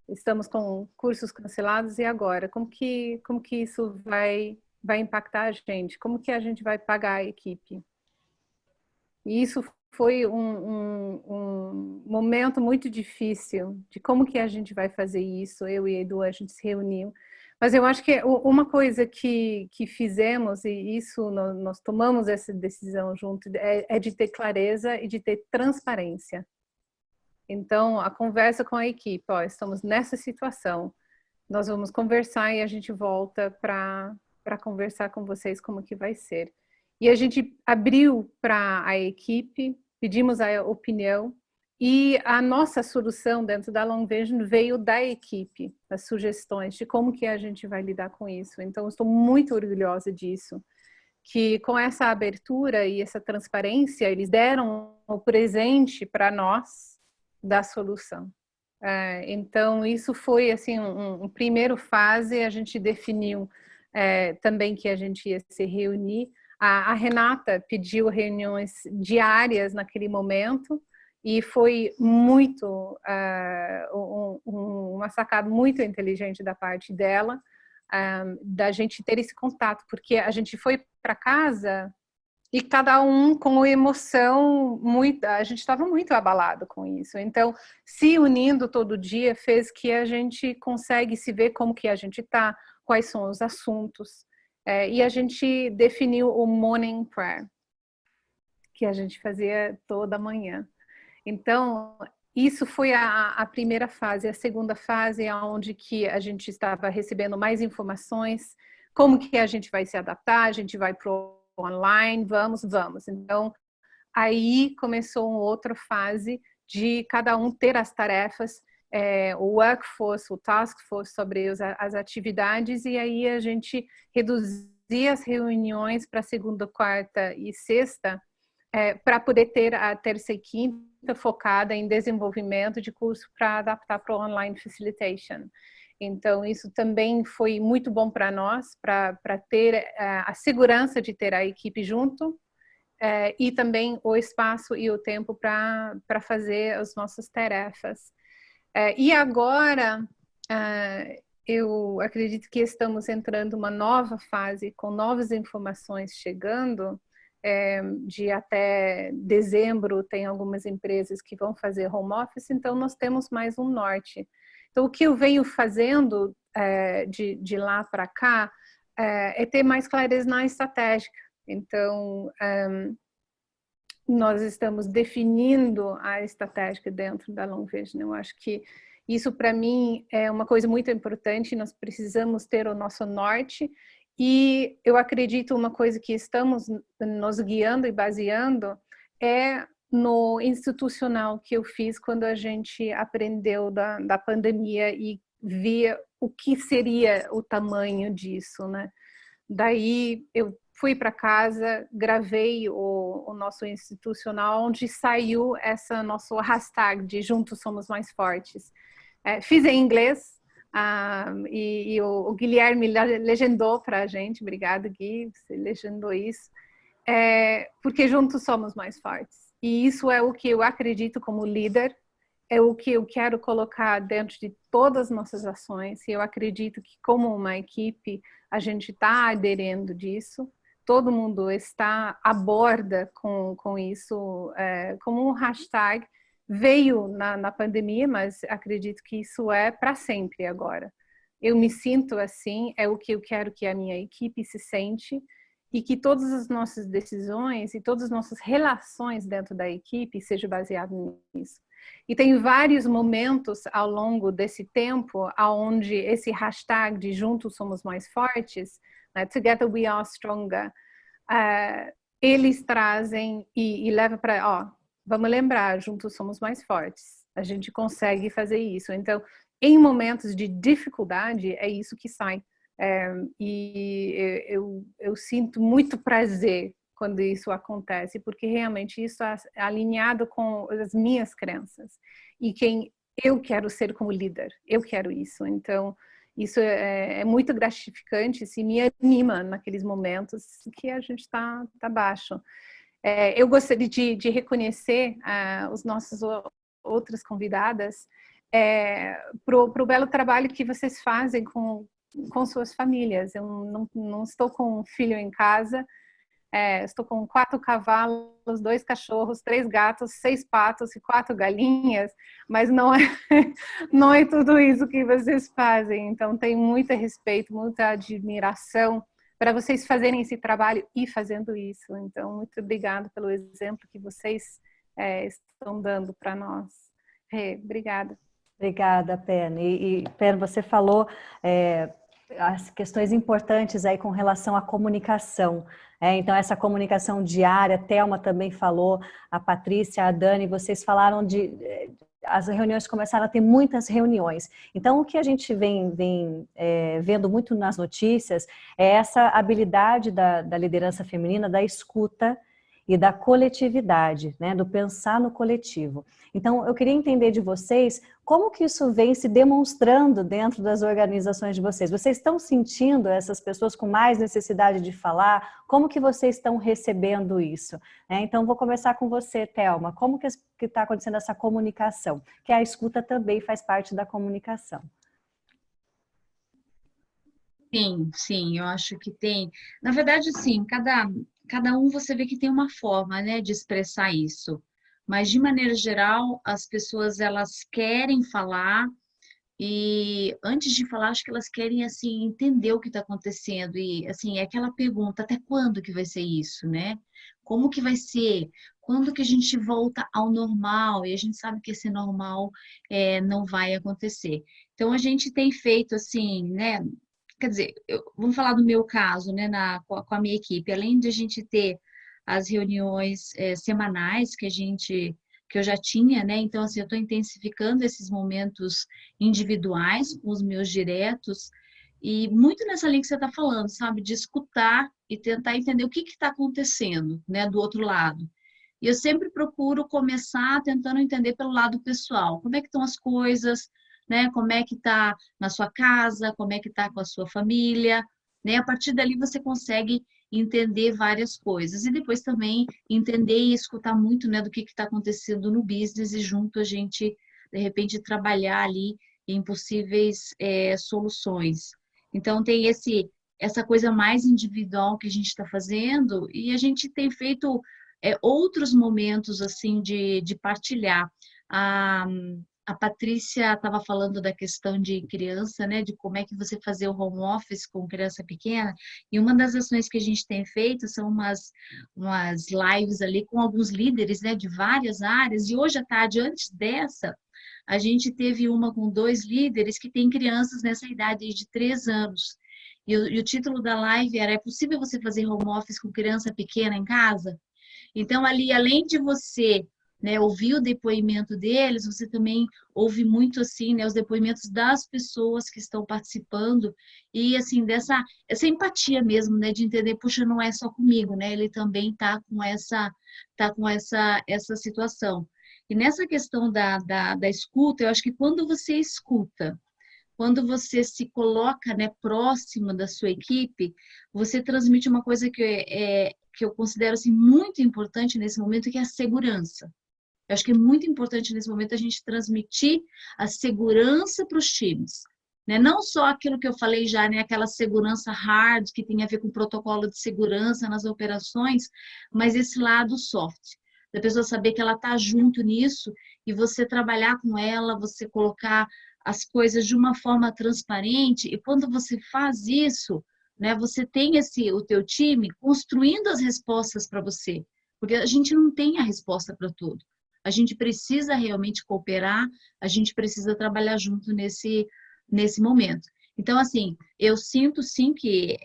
Estamos com cursos cancelados e agora? Como que isso vai impactar a gente? Como que a gente vai pagar a equipe? E isso foi um momento muito difícil de como que a gente vai fazer isso. Eu e a Edu, a gente se reuniu. Mas eu acho que uma coisa que fizemos, e isso nós tomamos essa decisão junto, é de ter clareza e de ter transparência. Então, a conversa com a equipe, estamos nessa situação, nós vamos conversar e a gente volta para conversar com vocês como que vai ser. E a gente abriu para a equipe, pedimos a opinião, e a nossa solução dentro da Long Vision veio da equipe, as sugestões de como que a gente vai lidar com isso. Então, estou muito orgulhosa disso, que com essa abertura e essa transparência, eles deram o presente para nós da solução. Então, isso foi assim um primeiro fase, a gente definiu também que a gente ia se reunir. A Renata pediu reuniões diárias naquele momento e foi muito uma sacada muito inteligente da parte dela, da gente ter esse contato, porque a gente foi para casa e cada um com emoção a gente estava muito abalado com isso. Então, se unindo todo dia fez que a gente consegue se ver como que a gente está, quais são os assuntos. E a gente definiu o morning prayer, que a gente fazia toda manhã. Então, isso foi a primeira fase. A segunda fase é onde que a gente estava recebendo mais informações, como que a gente vai se adaptar, a gente vai pro online, vamos. Então, aí começou uma outra fase de cada um ter as tarefas, o workforce, o task force sobre as atividades, e aí a gente reduzia as reuniões para segunda, quarta e sexta, para poder ter a terça e quinta focada em desenvolvimento de curso para adaptar para o online facilitation. Então, isso também foi muito bom para nós, para ter a segurança de ter a equipe junto, e também o espaço e o tempo para fazer as nossas tarefas. E agora, eu acredito que estamos entrando uma nova fase, com novas informações chegando, de até dezembro tem algumas empresas que vão fazer home office, então nós temos mais um norte. Então o que eu venho fazendo de lá para cá é ter mais clareza na estratégia. Então nós estamos definindo a estratégia dentro da Long Vision. Eu acho que isso para mim é uma coisa muito importante, nós precisamos ter o nosso norte. E eu acredito uma coisa que estamos nos guiando e baseando é no institucional que eu fiz quando a gente aprendeu da pandemia e via o que seria o tamanho disso, né? Daí eu fui para casa, gravei o nosso institucional, onde saiu essa nosso hashtag de Juntos Somos Mais Fortes. Fiz em inglês, e o Guilherme legendou para a gente, obrigada Gui, você legendou isso, porque juntos somos mais fortes. E isso é o que eu acredito como líder, é o que eu quero colocar dentro de todas as nossas ações, e eu acredito que como uma equipe a gente está aderindo disso, todo mundo está à borda com isso, como um hashtag. Veio na pandemia, mas acredito que isso é para sempre agora. Eu me sinto assim, é o que eu quero que a minha equipe se sente e que todas as nossas decisões e todas as nossas relações dentro da equipe sejam baseadas nisso. E tem vários momentos ao longo desse tempo onde esse hashtag de Juntos Somos Mais Fortes, né, Together We Are Stronger, eles trazem e levam para, vamos lembrar, juntos somos mais fortes. A gente consegue fazer isso. Então, em momentos de dificuldade, é isso que sai. E eu sinto muito prazer quando isso acontece, porque realmente isso é alinhado com as minhas crenças. E quem eu quero ser como líder, eu quero isso. Então, isso é muito gratificante, se me anima naqueles momentos que a gente está baixo. Eu gostaria de reconhecer os nossos outras convidadas pro belo trabalho que vocês fazem com suas famílias. Eu não estou com um filho em casa, estou com 4 cavalos, 2 cachorros, 3 gatos, 6 patos e 4 galinhas, mas não é tudo isso que vocês fazem. Então, tenho muito respeito, muita admiração para vocês fazerem esse trabalho e fazendo isso. Então, muito obrigada pelo exemplo que vocês estão dando para nós. Obrigada. Obrigada, Penny. E Penny, você falou as questões importantes aí com relação à comunicação. Então, essa comunicação diária, a Thelma também falou, a Patrícia, a Dani, vocês falaram as reuniões começaram a ter muitas reuniões. Então, o que a gente vem vendo muito nas notícias é essa habilidade da liderança feminina, da escuta e da coletividade, né, do pensar no coletivo. Então, eu queria entender de vocês como que isso vem se demonstrando dentro das organizações de vocês. Vocês estão sentindo essas pessoas com mais necessidade de falar? Como que vocês estão recebendo isso? Então, vou começar com você, Thelma. Como que está acontecendo essa comunicação? Que a escuta também faz parte da comunicação. Sim, eu acho que tem. Na verdade, sim, cada um você vê que tem uma forma, né, de expressar isso. Mas, de maneira geral, as pessoas, elas querem falar e, antes de falar, acho que elas querem, assim, entender o que está acontecendo. E, assim, é aquela pergunta, até quando que vai ser isso, né? Como que vai ser? Quando que a gente volta ao normal? E a gente sabe que esse normal não vai acontecer. Então, a gente tem feito, assim, né? Quer dizer, vamos falar do meu caso, né, com a minha equipe. Além de a gente ter as reuniões semanais que eu já tinha, né? Então, assim, eu estou intensificando esses momentos individuais com os meus diretos e muito nessa linha que você está falando, sabe? De escutar e tentar entender o que está acontecendo, né, do outro lado. E eu sempre procuro começar tentando entender pelo lado pessoal. Como é que estão as coisas, né? Como é que está na sua casa, como é que está com a sua família, né? A partir dali você consegue entender várias coisas. E depois também entender e escutar muito, né, do que está acontecendo no business e junto a gente, de repente, trabalhar ali em possíveis soluções. Então, tem essa coisa mais individual que a gente está fazendo e a gente tem feito outros momentos, assim, de partilhar. A Patrícia estava falando da questão de criança, né, de como é que você fazer o home office com criança pequena, e uma das ações que a gente tem feito são umas lives ali com alguns líderes, né, de várias áreas, e hoje à tarde, antes dessa, a gente teve uma com 2 líderes que têm crianças nessa idade de 3 anos, e o título da live era: é possível você fazer home office com criança pequena em casa? Então, ali, além de você, né, ouvir o depoimento deles, você também ouve muito, assim, né, os depoimentos das pessoas que estão participando e, assim, essa empatia mesmo, né, de entender, puxa, não é só comigo, né, ele também está com essa situação. E nessa questão da escuta, eu acho que quando você escuta, quando você se coloca, né, próximo da sua equipe, você transmite uma coisa que eu considero assim, muito importante nesse momento, que é a segurança. Eu acho que é muito importante nesse momento a gente transmitir a segurança para os times. Né? Não só aquilo que eu falei já, né, aquela segurança hard, que tem a ver com protocolo de segurança nas operações, mas esse lado soft. Da pessoa saber que ela está junto nisso e você trabalhar com ela, você colocar as coisas de uma forma transparente, e quando você faz isso, né, você tem o teu time construindo as respostas para você, porque a gente não tem a resposta para tudo. A gente precisa realmente cooperar, a gente precisa trabalhar junto nesse momento. Então, assim, eu sinto sim que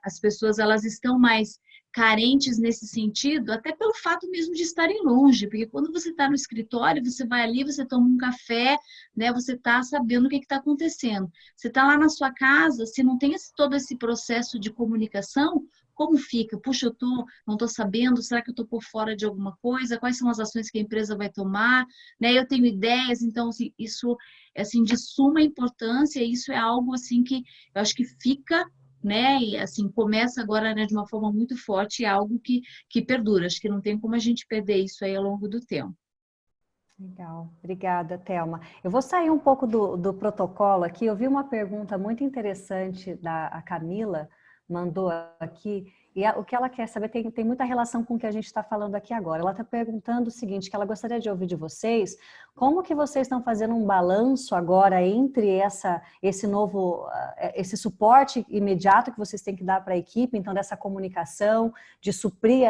as pessoas elas estão mais carentes nesse sentido, até pelo fato mesmo de estarem longe, porque quando você está no escritório, você vai ali, você toma um café, né? Você está sabendo o que está acontecendo. Você está lá na sua casa, se não tem todo esse processo de comunicação, como fica? Puxa, não estou sabendo, será que eu estou por fora de alguma coisa? Quais são as ações que a empresa vai tomar? Né? Eu tenho ideias, então assim, isso é assim, de suma importância, e isso é algo assim que eu acho que fica, né? E assim, começa agora, né, de uma forma muito forte, e é algo que perdura. Acho que não tem como a gente perder isso aí ao longo do tempo. Legal, obrigada, Thelma. Eu vou sair um pouco do protocolo aqui. Eu vi uma pergunta muito interessante da Camila, mandou aqui, e o que ela quer saber tem muita relação com o que a gente está falando aqui agora. Ela está perguntando o seguinte, que ela gostaria de ouvir de vocês, como que vocês estão fazendo um balanço agora entre esse suporte imediato que vocês têm que dar para a equipe, então dessa comunicação, de suprir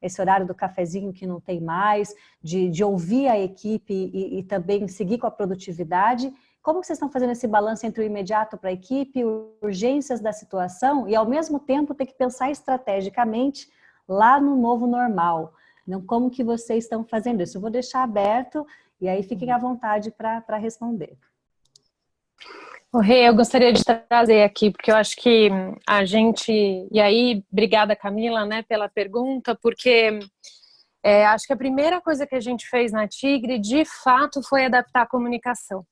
esse horário do cafezinho que não tem mais, de ouvir a equipe e também seguir com a produtividade. Como vocês estão fazendo esse balanço entre o imediato para a equipe, urgências da situação e, ao mesmo tempo, ter que pensar estrategicamente lá no novo normal? Então, como que vocês estão fazendo isso? Eu vou deixar aberto e aí fiquem à vontade para responder. O Rê, eu gostaria de trazer aqui, porque eu acho que a gente... E aí, obrigada, Camila, né, pela pergunta, porque acho que a primeira coisa que a gente fez na Tigre, de fato, foi adaptar a comunicação.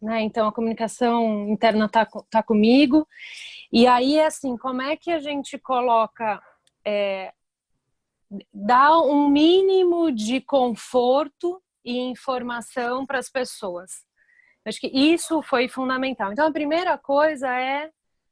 Né? Então, a comunicação interna tá comigo. E aí, assim, como é que a gente coloca... dá um mínimo de conforto e informação para as pessoas. Acho que isso foi fundamental. Então, a primeira coisa é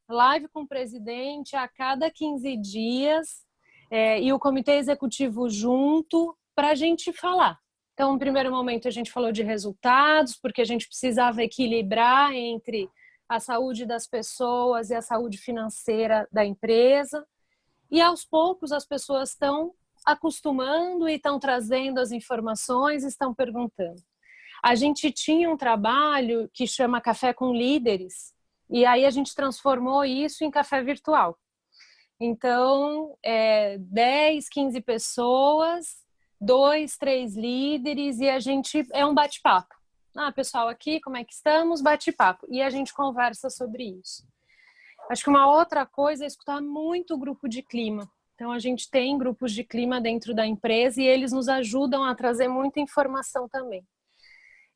live com o presidente a cada 15 dias e o comitê executivo junto para a gente falar. Então, no primeiro momento, a gente falou de resultados, porque a gente precisava equilibrar entre a saúde das pessoas e a saúde financeira da empresa. E, aos poucos, as pessoas estão acostumando e estão trazendo as informações, estão perguntando. A gente tinha um trabalho que chama Café com Líderes, e aí a gente transformou isso em café virtual. Então, 10, 15 pessoas, 2, 3 líderes, e a gente é um bate-papo. Pessoal, aqui, como é que estamos? Bate-papo. E a gente conversa sobre isso. Acho que uma outra coisa é escutar muito o grupo de clima. Então, a gente tem grupos de clima dentro da empresa e eles nos ajudam a trazer muita informação também.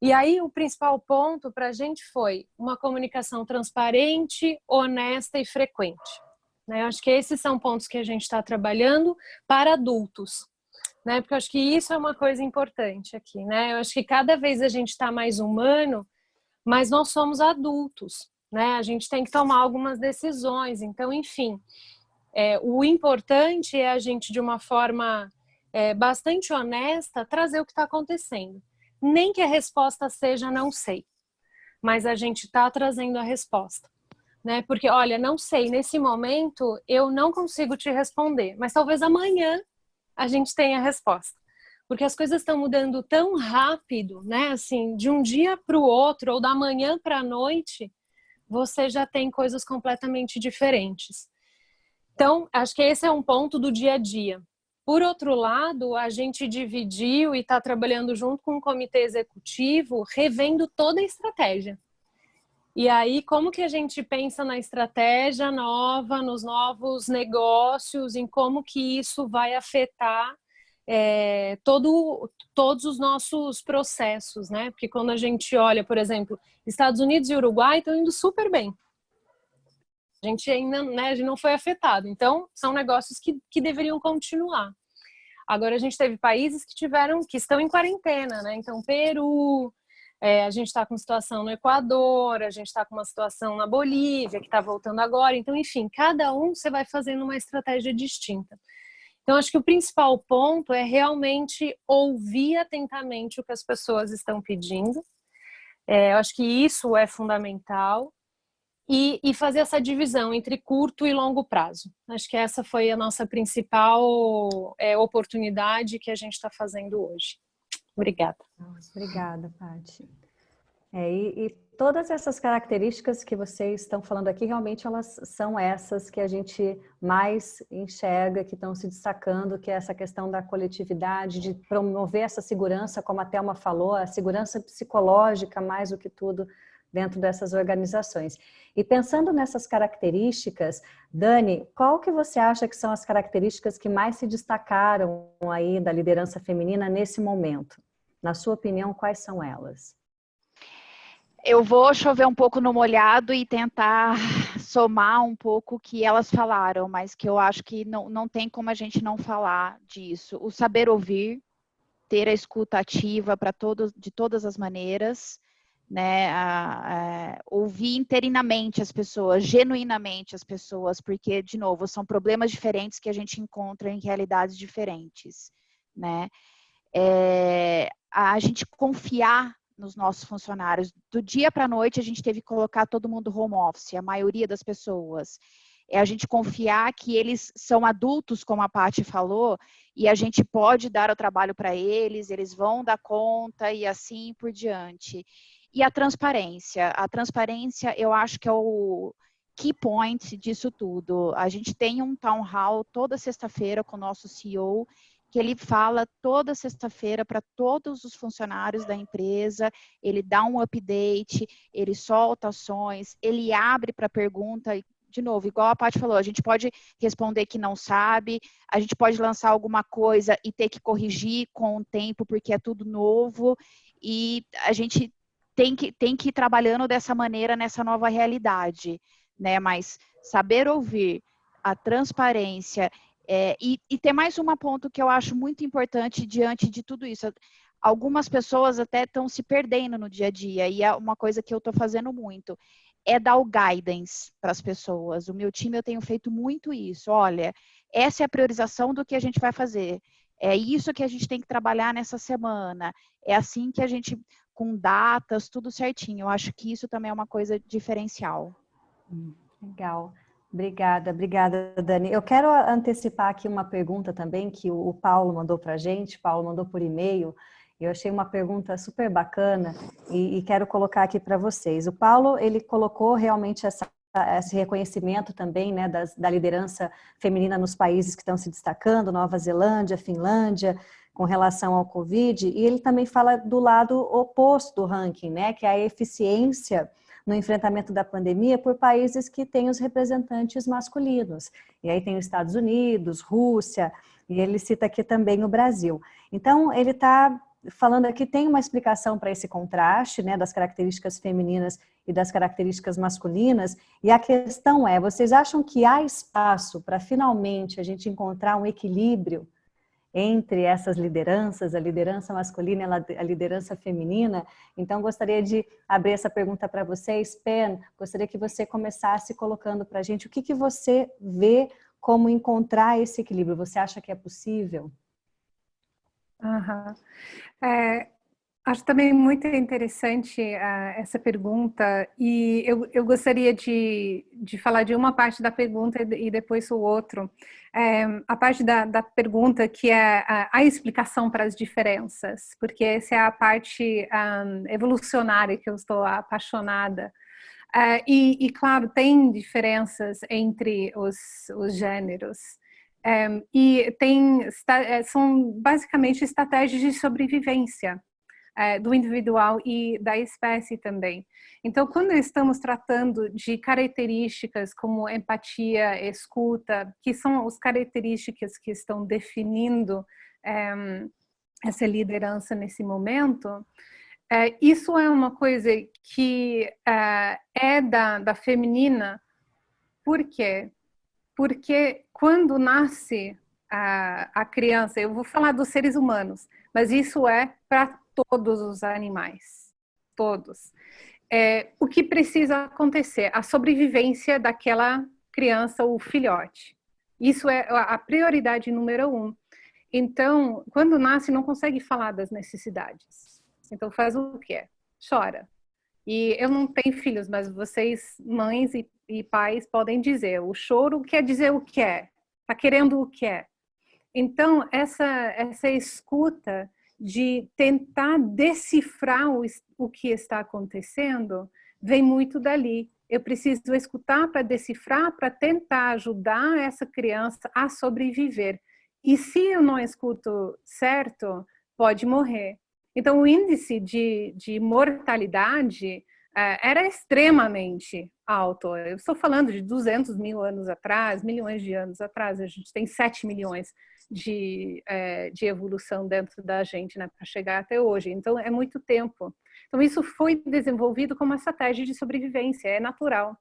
E aí, o principal ponto para a gente foi uma comunicação transparente, honesta e frequente. né? Eu acho que esses são pontos que a gente está trabalhando para adultos, né? Porque eu acho que isso é uma coisa importante aqui, né? Eu acho que cada vez a gente está mais humano, mas nós somos adultos, né? A gente tem que tomar algumas decisões. Então, enfim, o importante é a gente, de uma forma bastante honesta, trazer o que está acontecendo. Nem que a resposta seja não sei, mas a gente está trazendo a resposta, né? Porque, olha, não sei, nesse momento eu não consigo te responder, mas talvez amanhã a gente tenha a resposta. Porque as coisas estão mudando tão rápido, né? Assim, de um dia para o outro, ou da manhã para a noite, você já tem coisas completamente diferentes. Então, acho que esse é um ponto do dia a dia. Por outro lado, a gente dividiu e está trabalhando junto com o comitê executivo, revendo toda a estratégia. E aí, como que a gente pensa na estratégia nova, nos novos negócios, em como que isso vai afetar todos os nossos processos, né? Porque quando a gente olha, por exemplo, Estados Unidos e Uruguai estão indo super bem. A gente ainda, né, a gente não foi afetado. Então, são negócios que deveriam continuar. Agora, a gente teve países que estão em quarentena, né? Então, Peru, a gente está com situação no Equador, a gente está com uma situação na Bolívia, que está voltando agora. Então, enfim, cada um você vai fazendo uma estratégia distinta. Então, acho que o principal ponto é realmente ouvir atentamente o que as pessoas estão pedindo. Eu acho que isso é fundamental. E fazer essa divisão entre curto e longo prazo. Acho que essa foi a nossa principal oportunidade que a gente está fazendo hoje. Obrigada. Obrigada, Paty. E todas essas características que vocês estão falando aqui, realmente elas são essas que a gente mais enxerga, que estão se destacando, que é essa questão da coletividade, de promover essa segurança, como a Thelma falou, a segurança psicológica, mais do que tudo, dentro dessas organizações. E pensando nessas características, Dani, qual que você acha que são as características que mais se destacaram aí da liderança feminina nesse momento? Na sua opinião, quais são elas? Eu vou chover um pouco no molhado e tentar somar um pouco o que elas falaram, mas que eu acho que não tem como a gente não falar disso. O saber ouvir, ter a escuta ativa de todas as maneiras, né? Ouvir interinamente as pessoas, genuinamente as pessoas, porque, de novo, são problemas diferentes que a gente encontra em realidades diferentes, né? A gente confiar nos nossos funcionários. Do dia para a noite, a gente teve que colocar todo mundo home office, a maioria das pessoas. A gente confiar que eles são adultos, como a Paty falou, e a gente pode dar o trabalho para eles, eles vão dar conta e assim por diante. E a transparência, eu acho que é o key point disso tudo. A gente tem um town hall toda sexta-feira com o nosso CEO, que ele fala toda sexta-feira para todos os funcionários da empresa, ele dá um update, ele solta ações, ele abre para pergunta. De novo, igual a Paty falou, a gente pode responder que não sabe, a gente pode lançar alguma coisa e ter que corrigir com o tempo, porque é tudo novo, e a gente tem que ir trabalhando dessa maneira nessa nova realidade, né? Mas saber ouvir, a transparência, e ter mais um ponto que eu acho muito importante diante de tudo isso. Algumas pessoas até estão se perdendo no dia a dia, e é uma coisa que eu estou fazendo muito, é dar o guidance para as pessoas. O meu time, eu tenho feito muito isso. Olha, essa é a priorização do que a gente vai fazer. É isso que a gente tem que trabalhar nessa semana. É assim que a gente, com datas, tudo certinho. Eu acho que isso também é uma coisa diferencial. Legal. Obrigada, Dani. Eu quero antecipar aqui uma pergunta também que o Paulo mandou para a gente, Paulo mandou por e-mail. Eu achei uma pergunta super bacana e quero colocar aqui para vocês. O Paulo, ele colocou realmente esse reconhecimento também, né, da liderança feminina nos países que estão se destacando, Nova Zelândia, Finlândia, com relação ao Covid, e ele também fala do lado oposto do ranking, né, que é a eficiência no enfrentamento da pandemia por países que têm os representantes masculinos. E aí tem os Estados Unidos, Rússia, e ele cita aqui também o Brasil. Então, ele está falando aqui, tem uma explicação para esse contraste, né, das características femininas e das características masculinas, e a questão é, vocês acham que há espaço para finalmente a gente encontrar um equilíbrio entre essas lideranças, a liderança masculina e a liderança feminina? Então, gostaria de abrir essa pergunta para vocês. Pen, gostaria que você começasse colocando para a gente o que você vê como encontrar esse equilíbrio. Você acha que é possível? Uhum. Acho também muito interessante essa pergunta, e eu gostaria de falar de uma parte da pergunta e depois o outro. A parte da pergunta que é a explicação para as diferenças, porque essa é a parte evolucionária que eu estou apaixonada. E claro, tem diferenças entre os gêneros. São basicamente estratégias de sobrevivência do individual e da espécie também. Então, quando estamos tratando de características como empatia, escuta, que são as características que estão definindo essa liderança nesse momento, isso é uma coisa que é da feminina. Por quê? Porque quando nasce a criança, eu vou falar dos seres humanos, mas isso é para todos os animais, todos. O que precisa acontecer? A sobrevivência daquela criança, o filhote. Isso é a prioridade número 1. Então, quando nasce, não consegue falar das necessidades. Então, faz o quê? Chora. E eu não tenho filhos, mas vocês, mães e pais, podem dizer, o choro quer dizer o que é, está querendo o que é. Então, essa escuta de tentar decifrar o que está acontecendo vem muito dali. Eu preciso escutar para decifrar, para tentar ajudar essa criança a sobreviver. E se eu não escuto certo, pode morrer. Então, o índice de mortalidade era extremamente alto. Eu estou falando de 200 mil anos atrás, milhões de anos atrás. A gente tem 7 milhões de evolução dentro da gente, né, para chegar até hoje. Então, é muito tempo. Então, isso foi desenvolvido como uma estratégia de sobrevivência, é natural.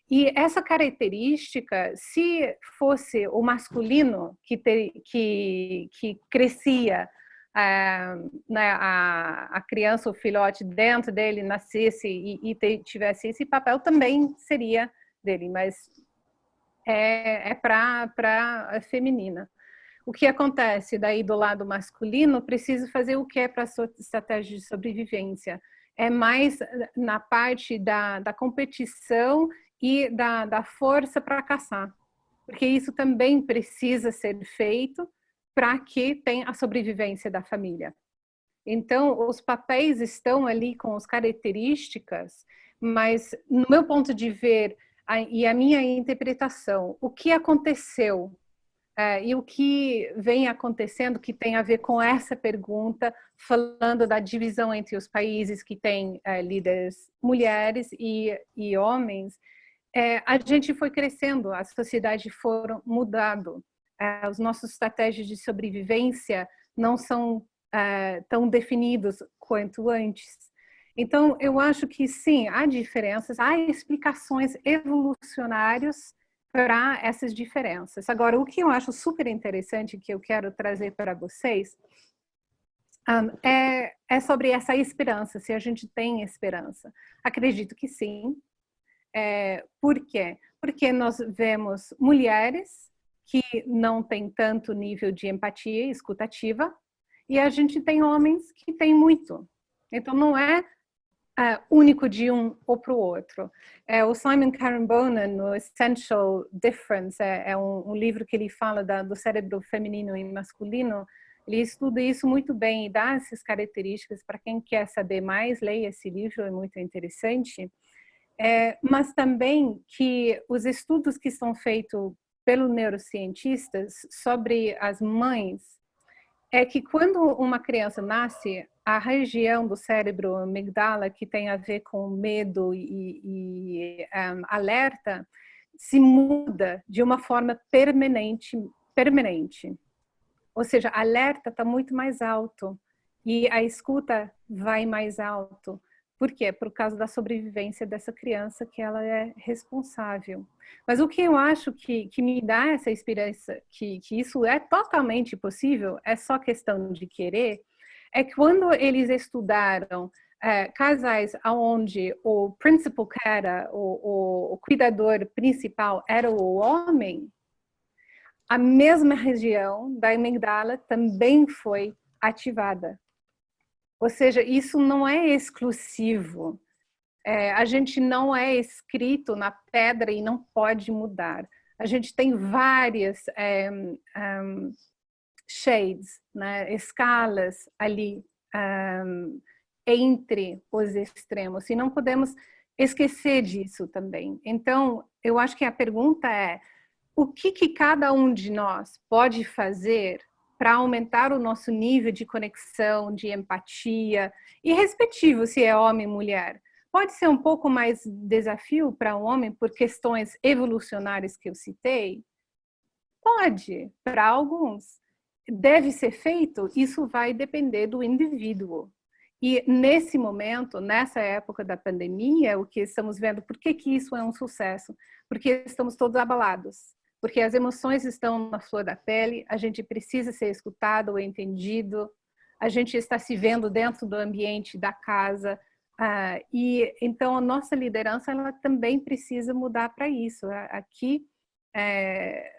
E essa característica, se fosse o masculino que crescia, né, a criança, o filhote dentro dele nascesse e tivesse esse papel, também seria dele, mas é para a feminina. O que acontece daí do lado masculino, preciso fazer o que é para a estratégia de sobrevivência? É mais na parte da competição e da força para caçar, porque isso também precisa ser feito para que tenha a sobrevivência da família. Então, os papéis estão ali com as características, mas no meu ponto de ver e a minha interpretação, o que aconteceu e o que vem acontecendo que tem a ver com essa pergunta, falando da divisão entre os países que têm líderes mulheres e homens, a gente foi crescendo, a sociedade foi mudando. As nossas estratégias de sobrevivência não são tão definidos quanto antes. Então, eu acho que sim, há diferenças, há explicações evolucionárias para essas diferenças. Agora, o que eu acho super interessante, que eu quero trazer para vocês, é sobre essa esperança, se a gente tem esperança. Acredito que sim. Por quê? Porque nós vemos mulheres que não têm tanto nível de empatia e escutativa, e a gente tem homens que têm muito. Então, não é único de um ou para o outro. O Simon Caron-Bonan, no Essential Difference, é um livro que ele fala do cérebro feminino e masculino. Ele estuda isso muito bem e dá essas características. Para quem quer saber mais, leia esse livro, é muito interessante. Mas também que os estudos que são feitos pelos neurocientistas sobre as mães, é que quando uma criança nasce, a região do cérebro amígdala, que tem a ver com medo e alerta, se muda de uma forma permanente. Ou seja, alerta está muito mais alto e a escuta vai mais alto. Por quê? Por causa da sobrevivência dessa criança que ela é responsável. Mas o que eu acho que me dá essa esperança, que isso é totalmente possível, é só questão de querer, é que quando eles estudaram casais onde o principal cara, o cuidador principal era o homem, a mesma região da amígdala também foi ativada. Ou seja, isso não é exclusivo. A gente não é escrito na pedra e não pode mudar. A gente tem várias shades, né, escalas ali entre os extremos. E não podemos esquecer disso também. Então, eu acho que a pergunta é: o que cada um de nós pode fazer para aumentar o nosso nível de conexão, de empatia, e respectivo se é homem ou mulher? Pode ser um pouco mais desafio para o homem por questões evolucionárias que eu citei? Pode, para alguns. Deve ser feito? Isso vai depender do indivíduo. E nesse momento, nessa época da pandemia, o que estamos vendo, por que isso é um sucesso? Porque estamos todos abalados. Porque as emoções estão na flor da pele, a gente precisa ser escutado ou entendido, a gente está se vendo dentro do ambiente da casa, e então a nossa liderança ela também precisa mudar para isso. Aqui,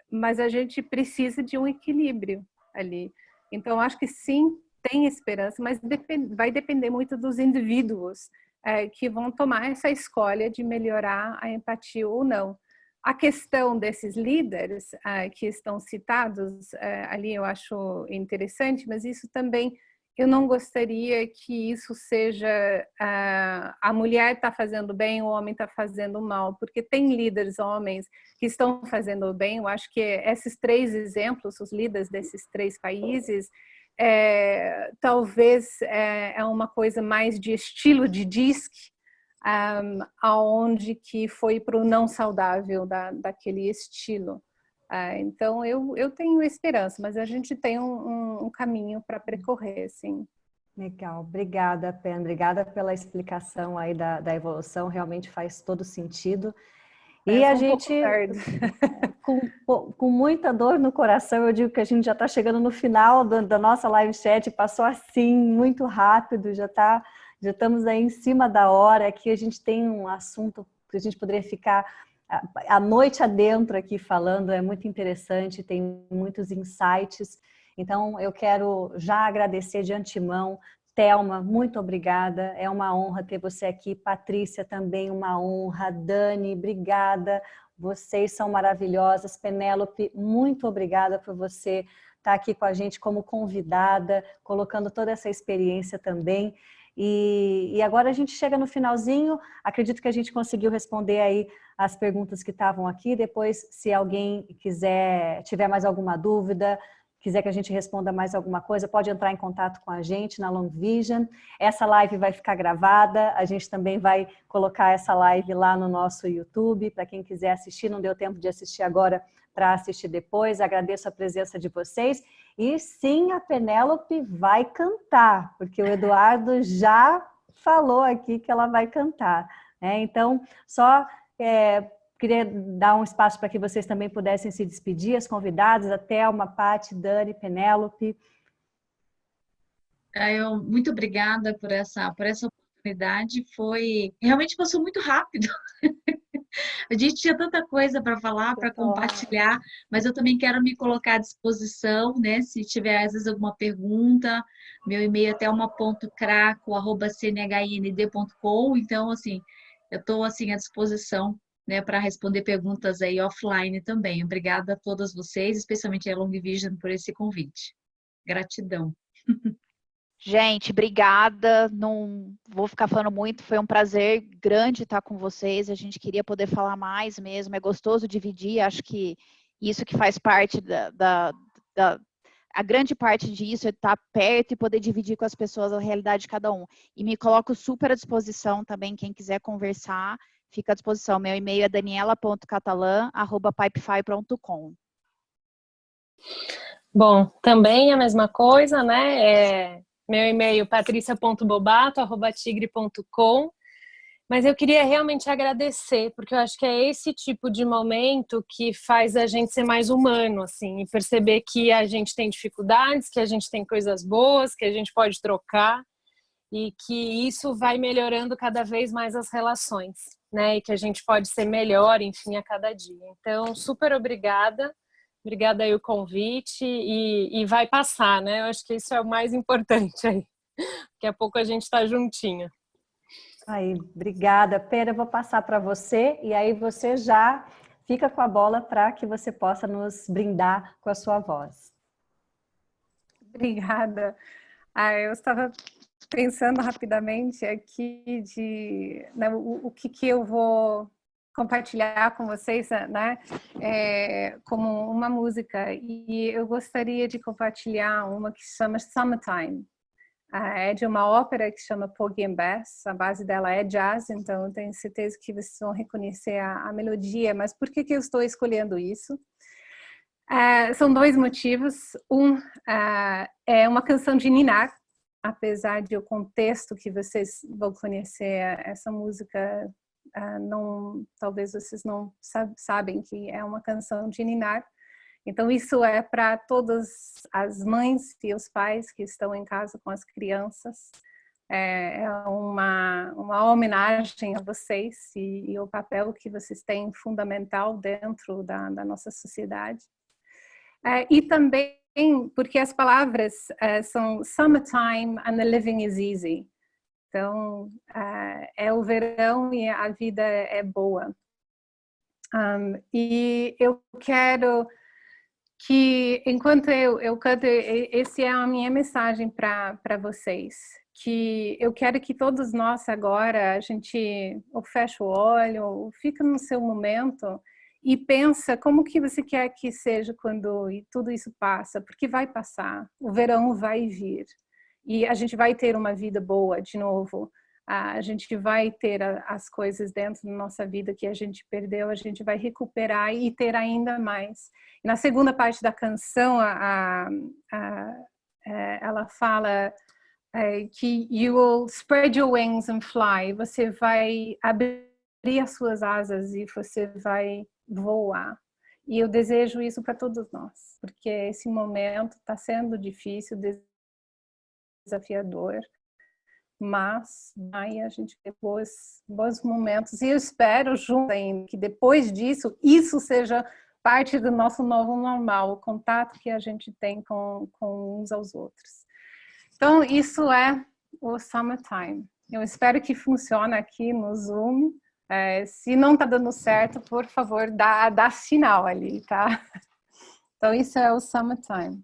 mas a gente precisa de um equilíbrio ali. Então, acho que sim, tem esperança, mas vai depender muito dos indivíduos que vão tomar essa escolha de melhorar a empatia ou não. A questão desses líderes que estão citados ali eu acho interessante, mas isso também, eu não gostaria que isso seja a mulher está fazendo bem, o homem está fazendo mal, porque tem líderes homens que estão fazendo bem. Eu acho que esses 3 exemplos, os líderes desses 3 países, talvez é uma coisa mais de estilo de disque, aonde que foi para o não saudável daquele estilo. Então, eu tenho esperança, mas a gente tem um caminho para percorrer, sim. Legal, obrigada, Pen, obrigada pela explicação aí da evolução, realmente faz todo sentido. E a gente, com muita dor no coração, eu digo que a gente já está chegando no final da nossa live chat, passou assim, muito rápido, já estamos aí em cima da hora. Aqui a gente tem um assunto que a gente poderia ficar a noite adentro aqui falando, é muito interessante, tem muitos insights. Então, eu quero já agradecer de antemão. Thelma, muito obrigada, é uma honra ter você aqui. Patrícia, também uma honra. Dani, obrigada, vocês são maravilhosas. Penélope, muito obrigada por você estar aqui com a gente como convidada, colocando toda essa experiência também. E agora a gente chega no finalzinho, acredito que a gente conseguiu responder aí as perguntas que estavam aqui. Depois, se alguém tiver mais alguma dúvida, quiser que a gente responda mais alguma coisa, pode entrar em contato com a gente na Long Vision. Essa live vai ficar gravada, a gente também vai colocar essa live lá no nosso YouTube, para quem quiser assistir, não deu tempo de assistir agora, para assistir depois. Agradeço a presença de vocês. E sim, a Penélope vai cantar, porque o Eduardo já falou aqui que ela vai cantar, né? Então, só queria dar um espaço para que vocês também pudessem se despedir, as convidadas, a Thelma, Paty, Dani, Penélope. Muito obrigada por essa oportunidade, realmente passou muito rápido. A gente tinha tanta coisa para falar, para compartilhar, mas eu também quero me colocar à disposição, né? Se tiver, às vezes, alguma pergunta, meu e-mail é thelma.craco@cnhind.com, então, assim, eu estou, assim, à disposição, né, para responder perguntas aí offline também. Obrigada a todas vocês, especialmente a Long Vision, por esse convite. Gratidão. Gente, obrigada. Não vou ficar falando muito, foi um prazer grande estar com vocês. A gente queria poder falar mais mesmo, é gostoso dividir. Acho que isso que faz parte a grande parte disso é estar perto e poder dividir com as pessoas a realidade de cada um. E me coloco super à disposição também, quem quiser conversar, fica à disposição. Meu e-mail é daniela.catalan@pipefy.com. Bom, também a mesma coisa, né? Meu e-mail patricia.bobato@tigre.com. Mas eu queria realmente agradecer, porque eu acho que é esse tipo de momento que faz a gente ser mais humano, assim, e perceber que a gente tem dificuldades, que a gente tem coisas boas, que a gente pode trocar, e que isso vai melhorando cada vez mais as relações, né? E que a gente pode ser melhor, enfim, a cada dia. Então, super obrigada. Obrigada aí o convite e vai passar, né? Eu acho que isso é o mais importante aí. Daqui a pouco a gente está juntinho. Aí, obrigada. Pera, eu vou passar para você e aí você já fica com a bola para que você possa nos brindar com a sua voz. Obrigada. Eu estava pensando rapidamente aqui né, o que eu vou compartilhar com vocês, né, como uma música. E eu gostaria de compartilhar uma que se chama Summertime. É de uma ópera que chama Porgy and Bess. A base dela é jazz, então eu tenho certeza que vocês vão reconhecer a melodia. Mas por que eu estou escolhendo isso? São dois motivos. É uma canção de ninar, apesar de o contexto que vocês vão conhecer essa música, talvez vocês não sabem que é uma canção de ninar. Então isso é para todas as mães e os pais que estão em casa com as crianças. É uma homenagem a vocês e o papel que vocês têm fundamental dentro da nossa sociedade. E também porque as palavras são Summertime and the living is easy. Então, é o verão e a vida é boa. E eu quero que, enquanto eu canto, essa é a minha mensagem para vocês. Que eu quero que todos nós agora, a gente ou fecha o olho, ou fica no seu momento e pensa como que você quer que seja quando tudo isso passa, porque vai passar, o verão vai vir e a gente vai ter uma vida boa de novo, a gente vai ter as coisas dentro da nossa vida que a gente perdeu, a gente vai recuperar e ter ainda mais. Na segunda parte da canção, ela fala que you will spread your wings and fly, você vai abrir as suas asas e você vai voar. E eu desejo isso para todos nós, porque esse momento está sendo difícil, desafiador, mas aí a gente tem bons momentos e eu espero junto ainda que depois disso, isso seja parte do nosso novo normal, o contato que a gente tem com uns aos outros. Então, isso é o Summertime. Eu espero que funcione aqui no Zoom. Se não está dando certo, por favor, dá sinal ali, tá? Então, isso é o Summertime.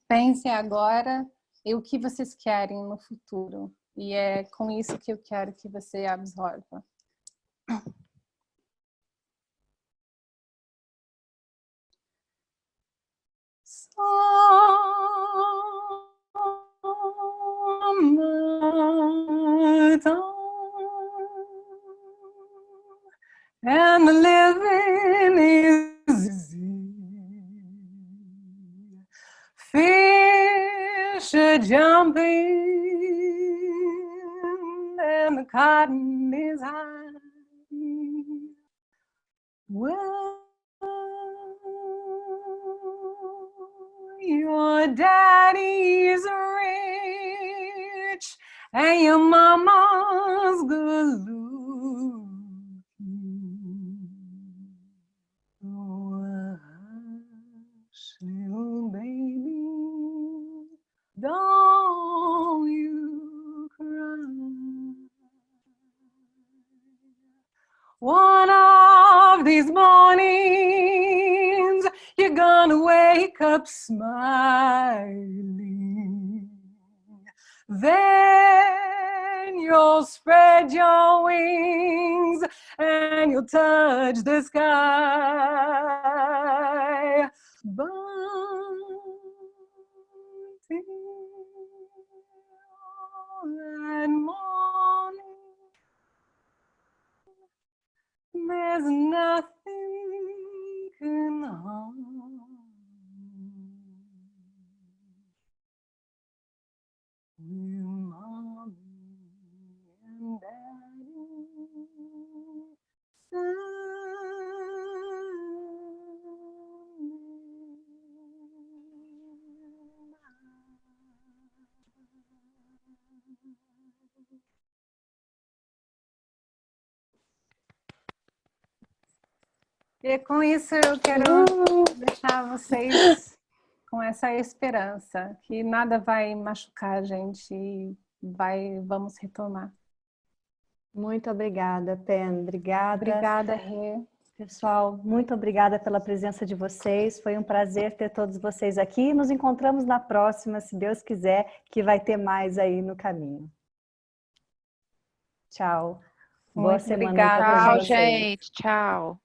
Pensem agora em o que vocês querem no futuro. E é com isso que eu quero que você absorva. And the living is easy. Fish are jumping and the cotton is high. Well, your daddy's rich and your mama's good looking. Oh, hush, little baby, don't you cry. One of these mornings, you're gonna wake up smiling. Then you'll spread your wings and you'll touch the sky. But until that morning, there's nothing can harm. E com isso eu quero deixar vocês com essa esperança que nada vai machucar a gente e vamos retomar. Muito obrigada, Pen. Obrigada. Obrigada, Rê. Pessoal, muito obrigada pela presença de vocês. Foi um prazer ter todos vocês aqui. Nos encontramos na próxima, se Deus quiser, que vai ter mais aí no caminho. Tchau. Boa semana para Tchau, vocês. gente. Tchau.